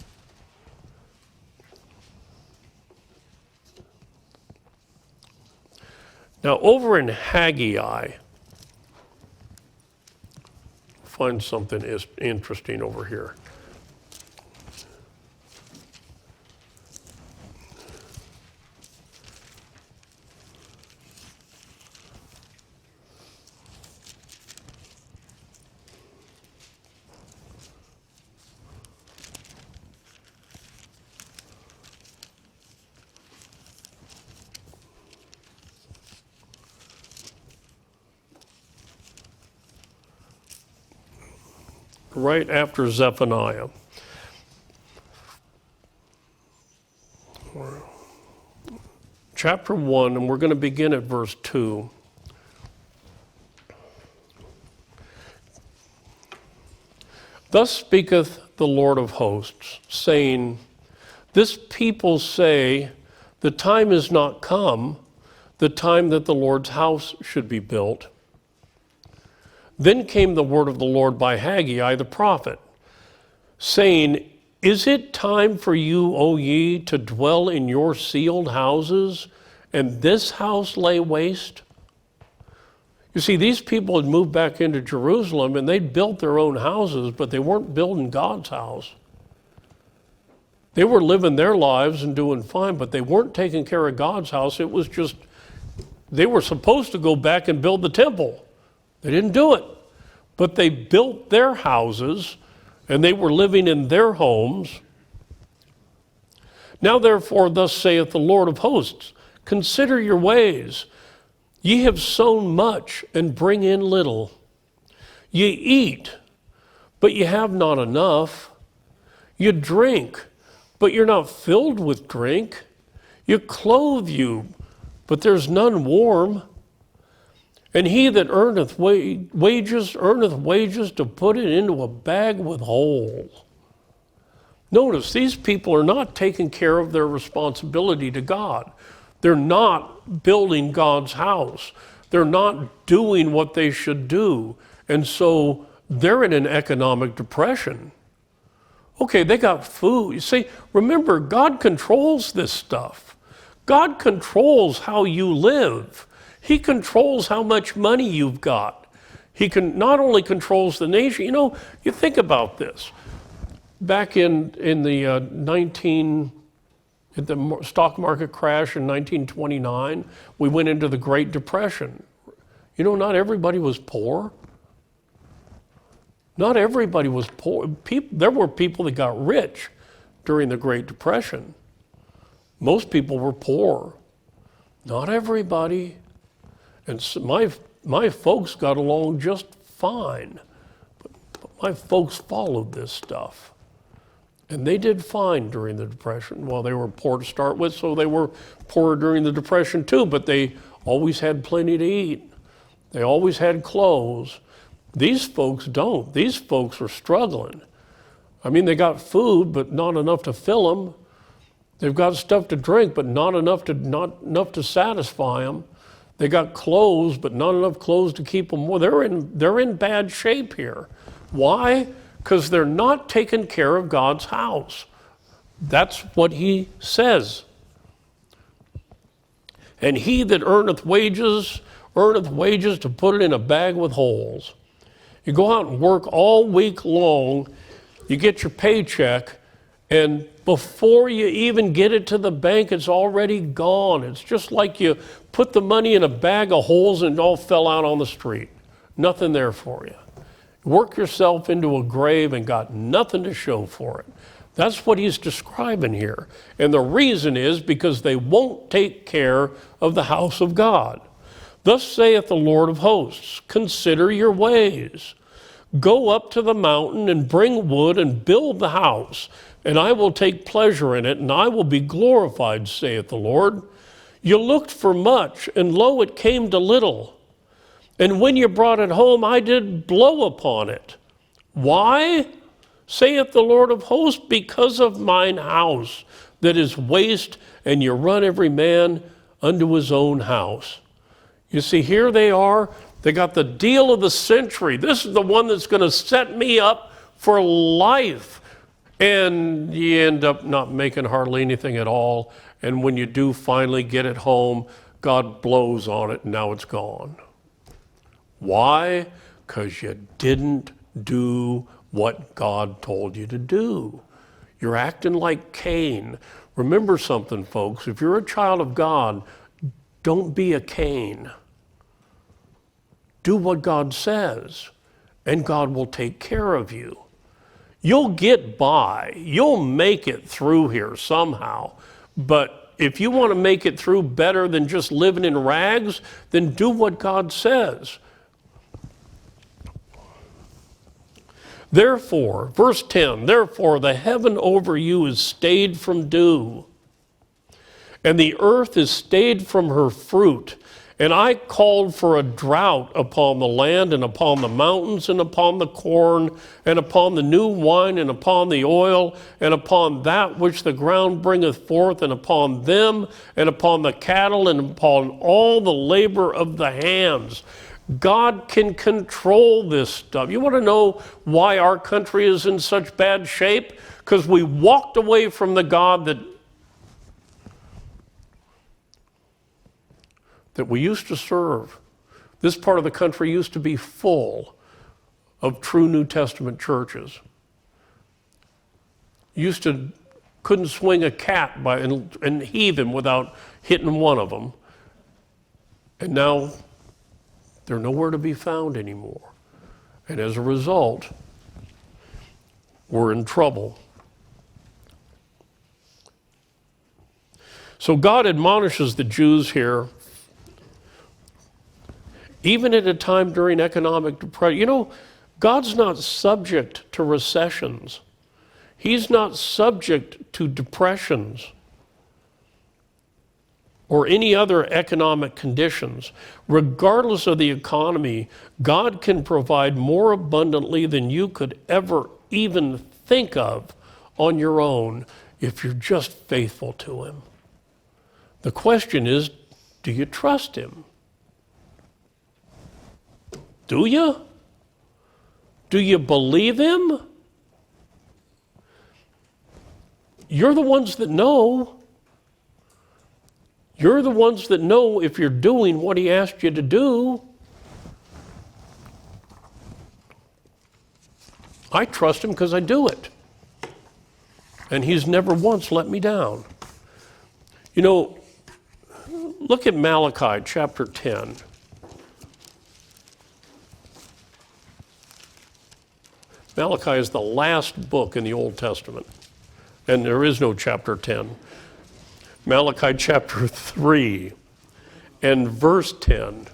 Now, over in Haggai, find something interesting over here. Right after Zephaniah. Chapter 1, and we're going to begin at verse 2. Thus speaketh the Lord of hosts, saying, This people say, the time is not come, the time that the Lord's house should be built. Then came the word of the Lord by Haggai the prophet, saying, Is it time for you, O ye, to dwell in your sealed houses, and this house lay waste? You see, these people had moved back into Jerusalem, and they'd built their own houses, but they weren't building God's house. They were living their lives and doing fine, but they weren't taking care of God's house. It was just, they were supposed to go back and build the temple. They didn't do it, but they built their houses and they were living in their homes. Now therefore, thus saith the Lord of hosts, consider your ways. Ye have sown much and bring in little. Ye eat but you have not enough. You drink, but you're not filled with drink. You clothe you, but there's none warm. And he that earneth wages to put it into a bag with holes. Notice, these people are not taking care of their responsibility to God. They're not building God's house. They're not doing what they should do. And so they're in an economic depression. Okay, they got food. You see, remember, God controls this stuff. God controls how you live. He controls how much money you've got. He not only controls the nation. You know, you think about this. Back in the stock market crash in 1929, we went into the Great Depression. You know, not everybody was poor. Not everybody was poor. There were people that got rich during the Great Depression. Most people were poor. Not everybody. And so my folks got along just fine. But my folks followed this stuff. And they did fine during the Depression. Well, they were poor to start with, so they were poor during the Depression too, but they always had plenty to eat. They always had clothes. These folks don't. These folks are struggling. I mean, they got food, but not enough to fill them. They've got stuff to drink, but not enough to satisfy them. They got clothes, but not enough clothes to keep them warm. They're in bad shape here. Why? Because they're not taking care of God's house. That's what he says. And he that earneth wages to put it in a bag with holes. You go out and work all week long, you get your paycheck, and before you even get it to the bank, it's already gone. It's just like you put the money in a bag of holes and it all fell out on the street. Nothing there for you. Work yourself into a grave and got nothing to show for it. That's what he's describing here. And the reason is because they won't take care of the house of God. Thus saith the Lord of hosts, consider your ways. Go up to the mountain and bring wood and build the house, and I will take pleasure in it, and I will be glorified, saith the Lord. You looked for much, and lo, it came to little. And when you brought it home, I did blow upon it. Why? Saith the Lord of hosts, because of mine house that is waste, and you run every man unto his own house. You see, here they are. They got the deal of the century. This is the one that's going to set me up for life. And you end up not making hardly anything at all. And when you do finally get it home, God blows on it and now it's gone. Why? Because you didn't do what God told you to do. You're acting like Cain. Remember something, folks. If you're a child of God, don't be a Cain. Do what God says, and God will take care of you. You'll get by. You'll make it through here somehow. But if you want to make it through better than just living in rags, then do what God says. Therefore, verse 10, therefore the heaven over you is stayed from dew, and the earth is stayed from her fruit. And I called for a drought upon the land, and upon the mountains, and upon the corn, and upon the new wine, and upon the oil, and upon that which the ground bringeth forth, and upon them, and upon the cattle, and upon all the labor of the hands. God can control this stuff. You want to know why our country is in such bad shape? Because we walked away from the God that we used to serve. This part of the country used to be full of true New Testament churches. Couldn't swing a cat and heave him without hitting one of them. And now they're nowhere to be found anymore. And as a result, we're in trouble. So God admonishes the Jews here, even at a time during economic depression. You know, God's not subject to recessions. He's not subject to depressions or any other economic conditions. Regardless of the economy, God can provide more abundantly than you could ever even think of on your own if you're just faithful to Him. The question is, do you trust Him? Do you? Do you believe Him? You're the ones that know. You're the ones that know if you're doing what He asked you to do. I trust Him because I do it. And He's never once let me down. You know, look at Malachi chapter 10. Malachi is the last book in the Old Testament, and there is no chapter 10. Malachi chapter 3 and verse 10.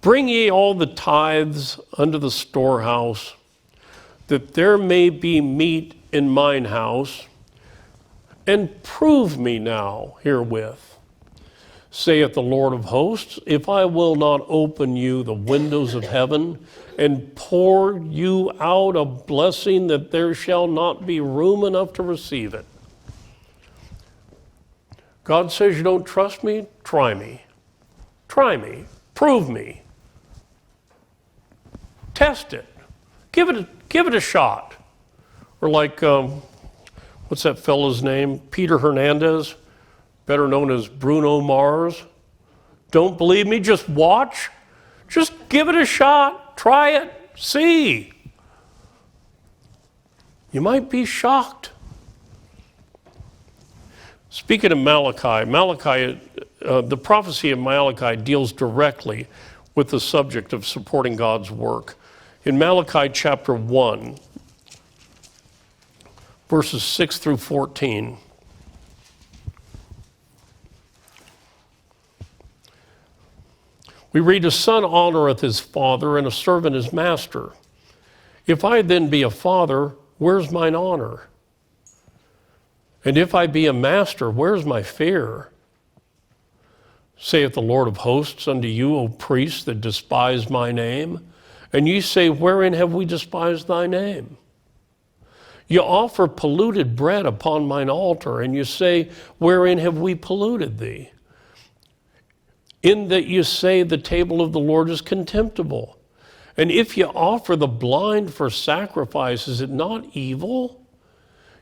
Bring ye all the tithes unto the storehouse, that there may be meat in mine house, and prove me now herewith, saith the Lord of hosts, if I will not open you the windows of heaven and pour you out a blessing that there shall not be room enough to receive it. God says, you don't trust me? Try me. Try me. Prove me. Test it. Give it a shot. Or like, what's that fellow's name? Peter Hernandez, better known as Bruno Mars. Don't believe me? Just watch. Just give it a shot. Try it. See. You might be shocked. Speaking of Malachi, the prophecy of Malachi deals directly with the subject of supporting God's work. In Malachi chapter 1, verses 6 through 14, we read, a son honoreth his father, and a servant his master. If I then be a father, where's mine honor? And if I be a master, where's my fear? Saith the Lord of hosts unto you, O priests that despise my name. And ye say, wherein have we despised thy name? You offer polluted bread upon mine altar, and you say, wherein have we polluted thee? In that you say the table of the Lord is contemptible. And if you offer the blind for sacrifice, is it not evil?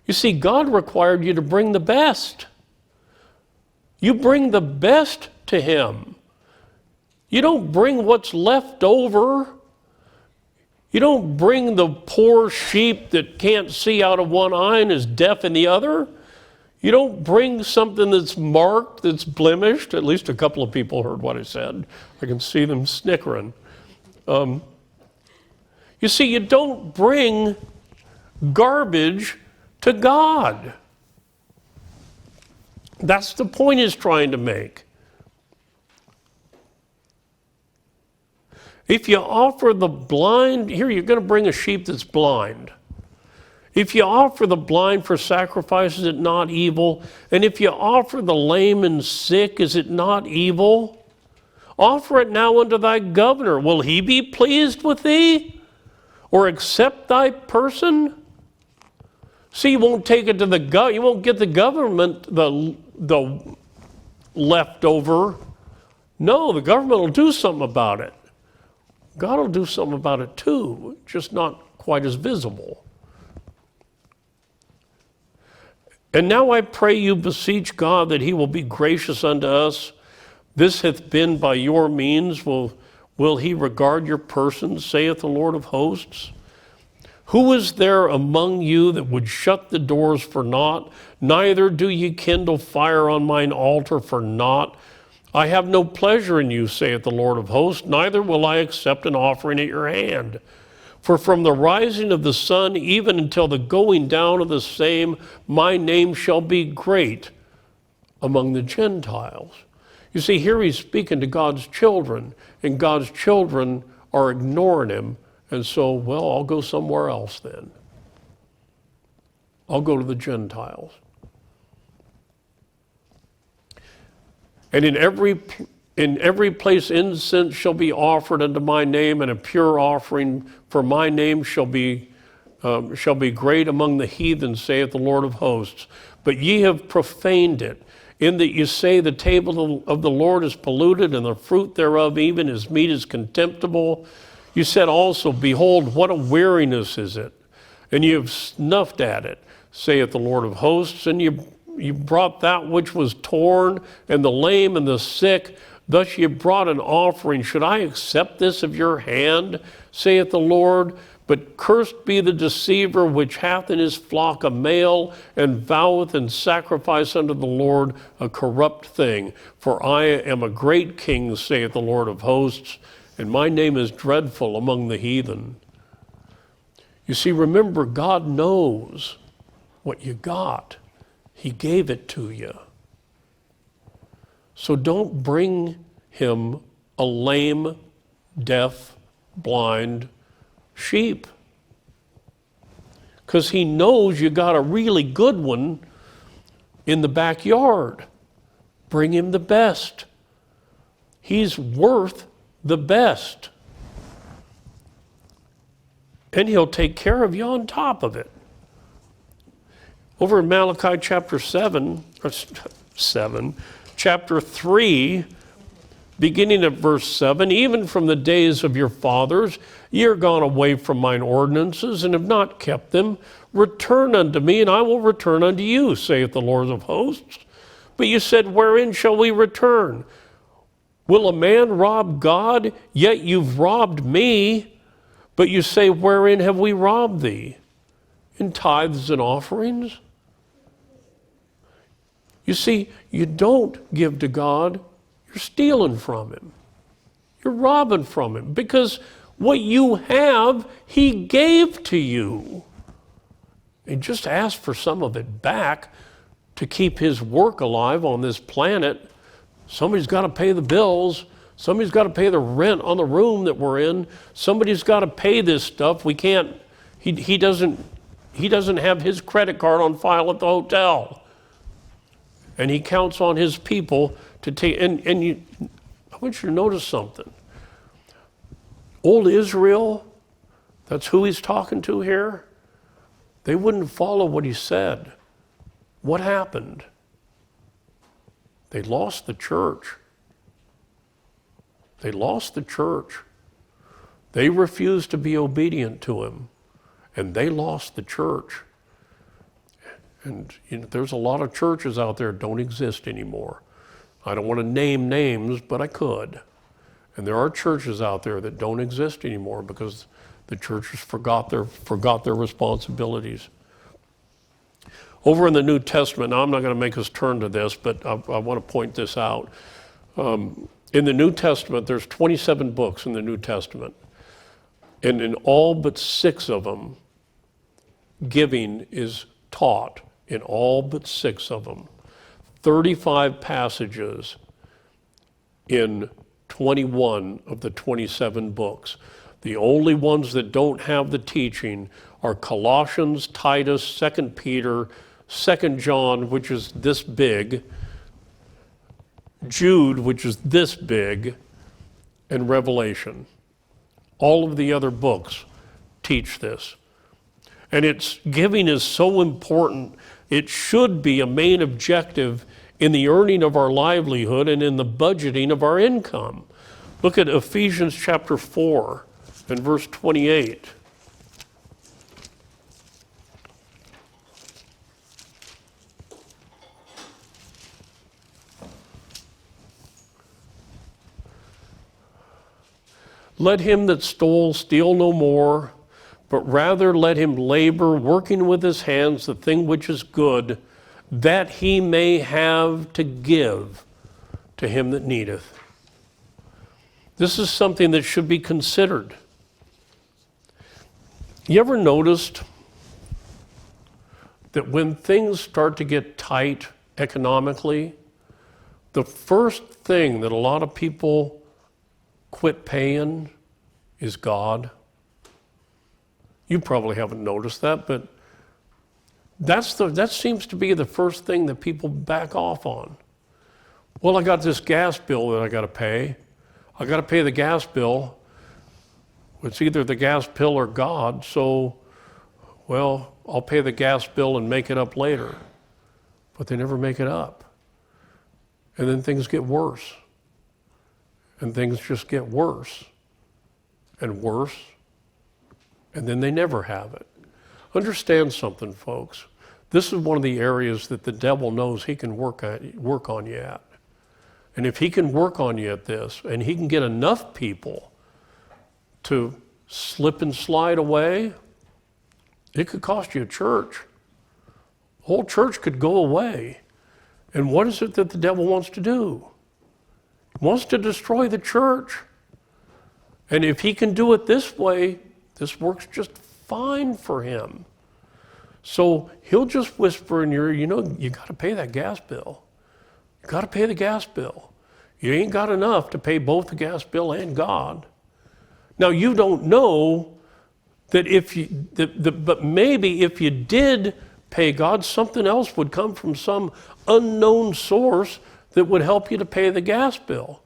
You see, God required you to bring the best. You bring the best to Him. You don't bring what's left over. You don't bring the poor sheep that can't see out of one eye and is deaf in the other. You don't bring something that's marked, that's blemished. At least a couple of people heard what I said. I can see them snickering. You see, you don't bring garbage to God. That's the point he's trying to make. If you offer the blind, here you're going to bring a sheep that's blind. If you offer the blind for sacrifice, is it not evil? And if you offer the lame and sick, is it not evil? Offer it now unto thy governor. Will he be pleased with thee? Or accept thy person? See, you won't take it to you won't get the government the leftover. No, the government will do something about it. God will do something about it too, just not quite as visible. And now I pray you, beseech God that He will be gracious unto us. This hath been by your means. Will He regard your person, saith the Lord of hosts? Who is there among you that would shut the doors for naught? Neither do ye kindle fire on mine altar for naught. I have no pleasure in you, saith the Lord of hosts, neither will I accept an offering at your hand. For from the rising of the sun even until the going down of the same, my name shall be great among the Gentiles. You You see, here he's speaking to God's children, and God's children are ignoring him. And so, well, I'll go somewhere else then. I'll go to the Gentiles. And in every place incense shall be offered unto my name, and a pure offering for my name shall be great among the heathen, saith the Lord of hosts. But ye have profaned it, in that you say the table of the Lord is polluted, and the fruit thereof, even his meat, is contemptible. You said also, behold, what a weariness is it, and you have snuffed at it, saith the Lord of hosts, and you brought that which was torn, and the lame and the sick. Thus you brought an offering. Should I accept this of your hand, saith the Lord? But cursed be the deceiver which hath in his flock a male, and voweth and sacrifice unto the Lord a corrupt thing. For I am a great king, saith the Lord of hosts, and my name is dreadful among the heathen. You see, remember, God knows what you got. He gave it to you. So don't bring him a lame, deaf, blind sheep, because he knows you got a really good one in the backyard. Bring him the best. He's worth the best. And he'll take care of you on top of it. Over in Malachi chapter 7, chapter 3, beginning at verse 7, even from the days of your fathers, ye are gone away from mine ordinances, and have not kept them. Return unto me, and I will return unto you, saith the Lord of hosts. But you said, wherein shall we return? Will a man rob God? Yet you've robbed me. But you say, wherein have we robbed thee? In tithes and offerings? You see, you don't give to God, you're stealing from him. You're robbing from him, because what you have, he gave to you. And just ask for some of it back to keep his work alive on this planet. Somebody's got to pay the bills. Somebody's got to pay the rent on the room that we're in. Somebody's got to pay this stuff. We can't, he doesn't have his credit card on file at the hotel. And he counts on his people to take, I want you to notice something. Old Israel, that's who he's talking to here, they wouldn't follow what he said. What happened? They lost the church. They lost the church. They refused to be obedient to him, and they lost the church. And there's a lot of churches out there that don't exist anymore. I don't want to name names, but I could. And there are churches out there that don't exist anymore because the churches forgot their responsibilities. Over in the New Testament, now I'm not going to make us turn to this, but I want to point this out. In the New Testament, there's 27 books in the New Testament. And in all but 6 of them, giving is taught. In all but 6 of them. 35 passages in 21 of the 27 books. The only ones that don't have the teaching are Colossians, Titus, 2 Peter, 2 John, which is this big, Jude, which is this big, and Revelation. All of the other books teach this. And giving is so important. It should be a main objective in the earning of our livelihood and in the budgeting of our income. Look at Ephesians chapter 4 and verse 28. Let him that stole steal no more, but rather let him labor, working with his hands the thing which is good, that he may have to give to him that needeth. This is something that should be considered. You ever noticed that when things start to get tight economically, The first thing that a lot of people quit paying is God. You probably haven't noticed that, but that seems to be the first thing that people back off on. Well, I got this gas bill that I got to pay. I got to pay the gas bill. It's either the gas bill or God, so, well, I'll pay the gas bill and make it up later. But they never make it up. And then things get worse. And things just get worse and worse. And then they never have it. Understand something, folks. This is one of the areas that the devil knows he can work on you at. And if he can work on you at this, and he can get enough people to slip and slide away, it could cost you a church. The whole church could go away. And what is it that the devil wants to do? He wants to destroy the church. And if he can do it this way, this works just fine for him. So he'll just whisper in your ear, you got to pay that gas bill. You got to pay the gas bill. You ain't got enough to pay both the gas bill and God. Now you don't know that but maybe if you did pay God, something else would come from some unknown source that would help you to pay the gas bill.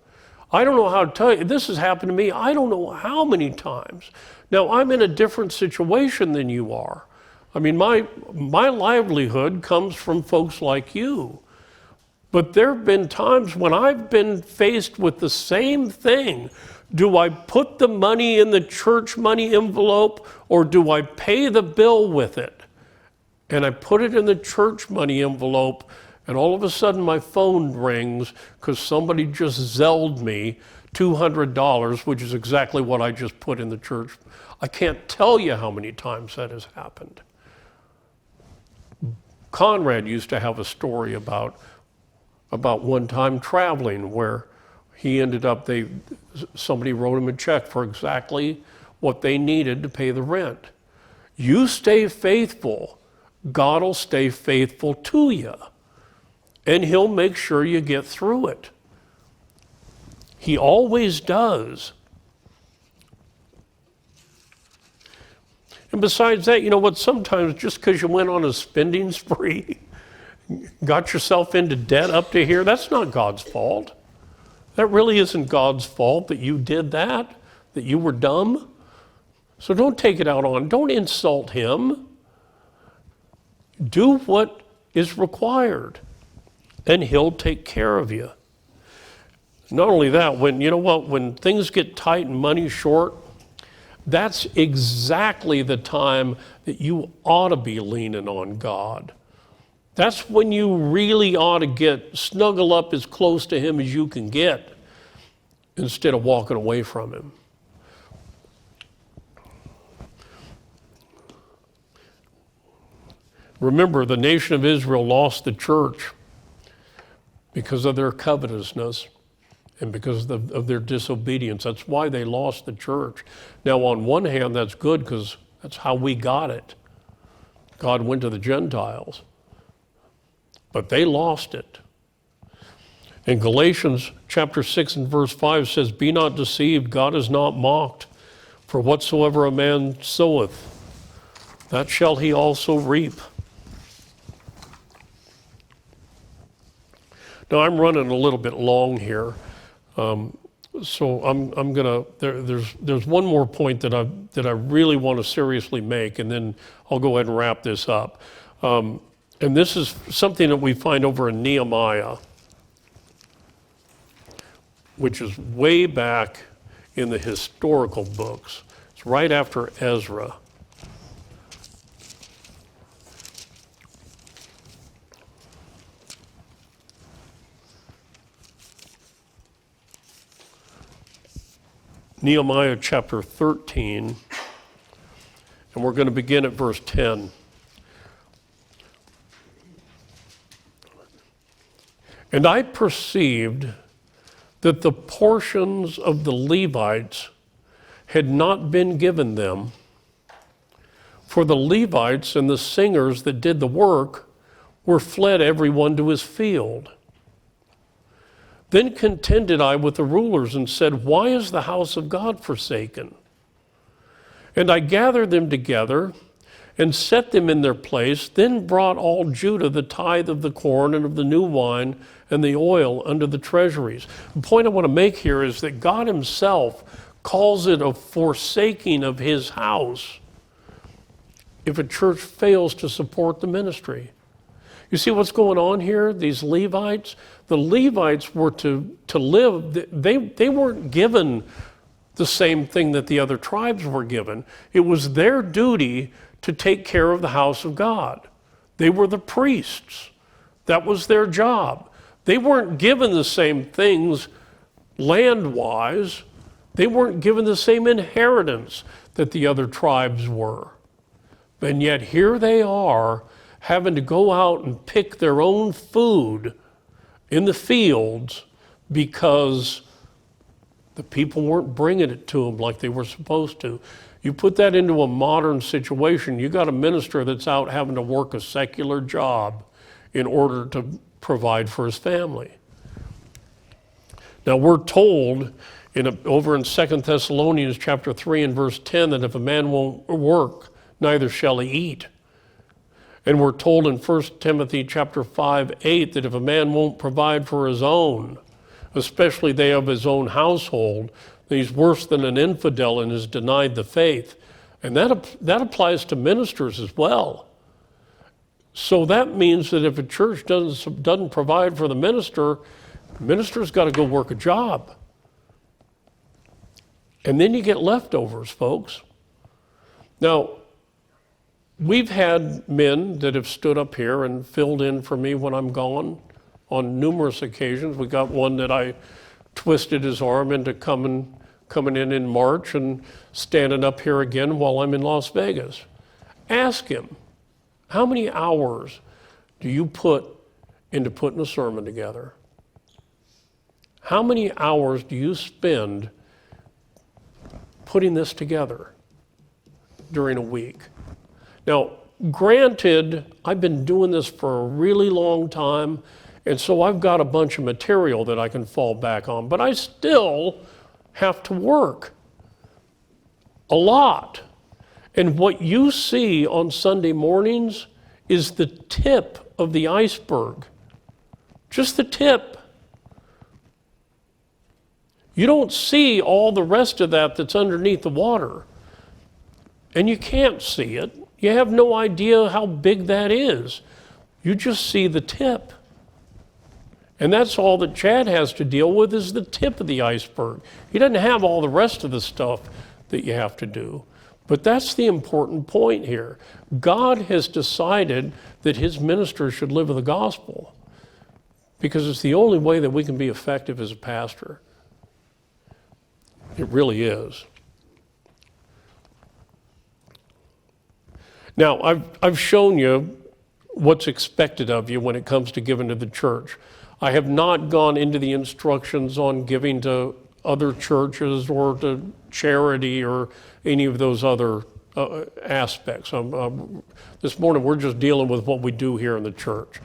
I don't know how to tell you. This has happened to me I don't know how many times. Now, I'm in a different situation than you are. I mean, my livelihood comes from folks like you. But there have been times when I've been faced with the same thing. Do I put the money in the church money envelope, or do I pay the bill with it? And I put it in the church money envelope, and all of a sudden my phone rings because somebody just Zelled me $200, which is exactly what I just put in the church. I can't tell you how many times that has happened. Conrad used to have a story about one time traveling where he ended up, somebody wrote him a check for exactly what they needed to pay the rent. You stay faithful, God will stay faithful to you, and he'll make sure you get through it. He always does. And besides that, sometimes just because you went on a spending spree, got yourself into debt up to here, that's not God's fault. That really isn't God's fault that you did that you were dumb. So don't take it out on, don't insult him. Do what is required, and he'll take care of you. Not only that, when things get tight and money's short, that's exactly the time that you ought to be leaning on God. That's when you really ought to snuggle up as close to him as you can get instead of walking away from him. Remember, the nation of Israel lost the church because of their covetousness and because of their disobedience. That's why they lost the church. Now, on one hand, that's good because that's how we got it. God went to the Gentiles. But they lost it. In Galatians chapter 6 and verse 5 says, "Be not deceived, God is not mocked. For whatsoever a man soweth, that shall he also reap." Now I'm running a little bit long here, so I'm gonna. There's one more point that I really want to seriously make, and then I'll go ahead and wrap this up. And this is something that we find over in Nehemiah, which is way back in the historical books. It's right after Ezra. Nehemiah chapter 13, and we're going to begin at verse 10. "And I perceived that the portions of the Levites had not been given them, for the Levites and the singers that did the work were fled every one to his field. Then contended I with the rulers and said, why is the house of God forsaken? And I gathered them together and set them in their place, then brought all Judah the tithe of the corn and of the new wine and the oil under the treasuries. The point I want to make here is that God himself calls it a forsaking of his house if a church fails to support the ministry. You see what's going on here? These Levites, the Levites were to live, they weren't given the same thing that the other tribes were given. It was their duty to take care of the house of God. They were the priests. That was their job. They weren't given the same things land-wise. They weren't given the same inheritance that the other tribes were. And yet here they are having to go out and pick their own food in the fields because the people weren't bringing it to them like they were supposed to. You put that into a modern situation, you got a minister that's out having to work a secular job in order to provide for his family. Now we're told over in 2 Thessalonians chapter 3 and verse 10 that if a man won't work, neither shall he eat. And we're told in 1 Timothy chapter 5:8 that if a man won't provide for his own, especially they of his own household, then he's worse than an infidel and has denied the faith. And that applies to ministers as well. So that means that if a church doesn't provide for the minister's got to go work a job. And then you get leftovers, folks. Now, we've had men that have stood up here and filled in for me when I'm gone on numerous occasions. We got one that I twisted his arm into coming in March and standing up here again while I'm in Las Vegas. Ask him, how many hours do you put into putting a sermon together? How many hours do you spend putting this together during a week? Now, granted, I've been doing this for a really long time, and so I've got a bunch of material that I can fall back on, but I still have to work a lot. And what you see on Sunday mornings is the tip of the iceberg, just the tip. You don't see all the rest of that that's underneath the water, and you can't see it. You have no idea how big that is. You just see the tip. And that's all that Chad has to deal with is the tip of the iceberg. He doesn't have all the rest of the stuff that you have to do. But that's the important point here. God has decided that his ministers should live with the gospel because it's the only way that we can be effective as a pastor. It really is. Now, I've shown you what's expected of you when it comes to giving to the church. I have not gone into the instructions on giving to other churches or to charity or any of those other aspects. This morning we're just dealing with what we do here in the church.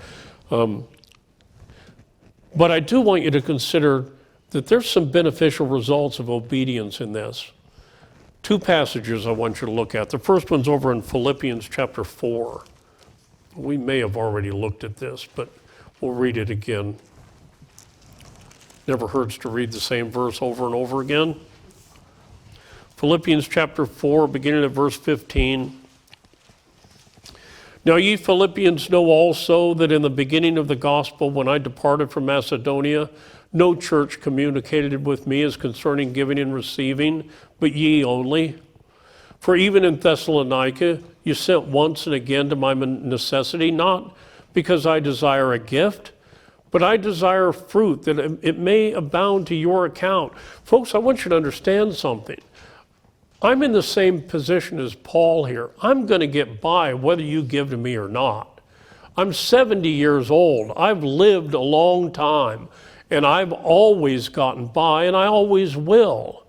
But I do want you to consider that there's some beneficial results of obedience in this. Two passages I want you to look at. The first one's over in Philippians chapter 4. We may have already looked at this, but we'll read it again. Never hurts to read the same verse over and over again. Philippians chapter 4, beginning at verse 15. Now ye Philippians know also that in the beginning of the gospel, when I departed from Macedonia, no church communicated with me as concerning giving and receiving, but ye only. For even in Thessalonica, you sent once and again to my necessity, not because I desire a gift, but I desire fruit, that it may abound to your account. Folks, I want you to understand something. I'm in the same position as Paul here. I'm going to get by whether you give to me or not. I'm 70 years old. I've lived a long time, and I've always gotten by, and I always will.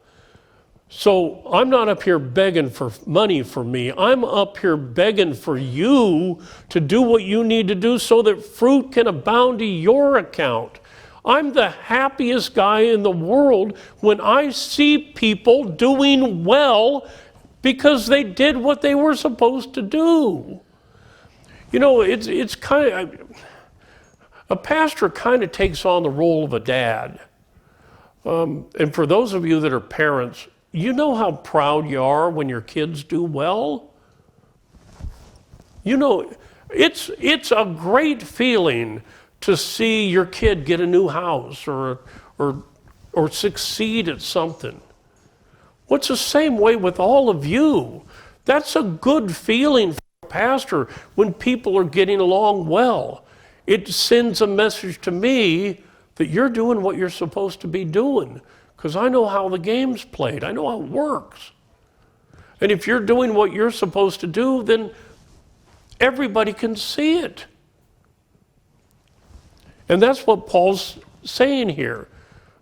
So I'm not up here begging for money for me. I'm up here begging for you to do what you need to do so that fruit can abound to your account. I'm the happiest guy in the world when I see people doing well because they did what they were supposed to do. You know, it's kind of, a pastor kind of takes on the role of a dad. And for those of you that are parents, you know how proud you are when your kids do well? You know, it's a great feeling to see your kid get a new house or succeed at something. Well, it's the same way with all of you. That's a good feeling for a pastor when people are getting along well. It sends a message to me that you're doing what you're supposed to be doing, because I know how the game's played. I know how it works. And if you're doing what you're supposed to do, then everybody can see it. And that's what Paul's saying here.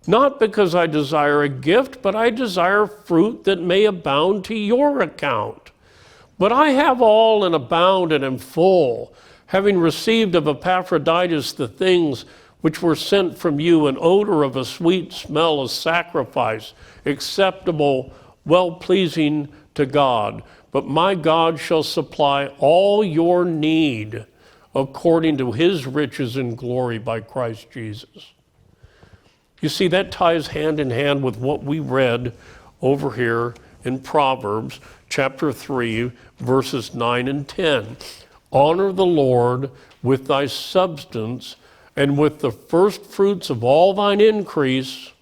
Not because I desire a gift, but I desire fruit that may abound to your account. But I have all and abound and am full, having received of Epaphroditus the things which were sent from you, an odor of a sweet smell, a sacrifice, acceptable, well-pleasing to God. But my God shall supply all your need according to his riches and glory by Christ Jesus. You see, that ties hand in hand with what we read over here in Proverbs chapter 3, verses 9 and 10. Honor the Lord with thy substance and with the first fruits of all thine increase.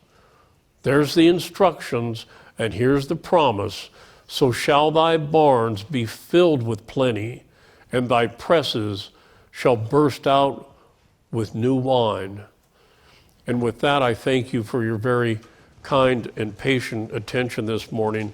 There's the instructions, and here's the promise. So shall thy barns be filled with plenty, and thy presses shall burst out with new wine. And with that, I thank you for your very kind and patient attention this morning.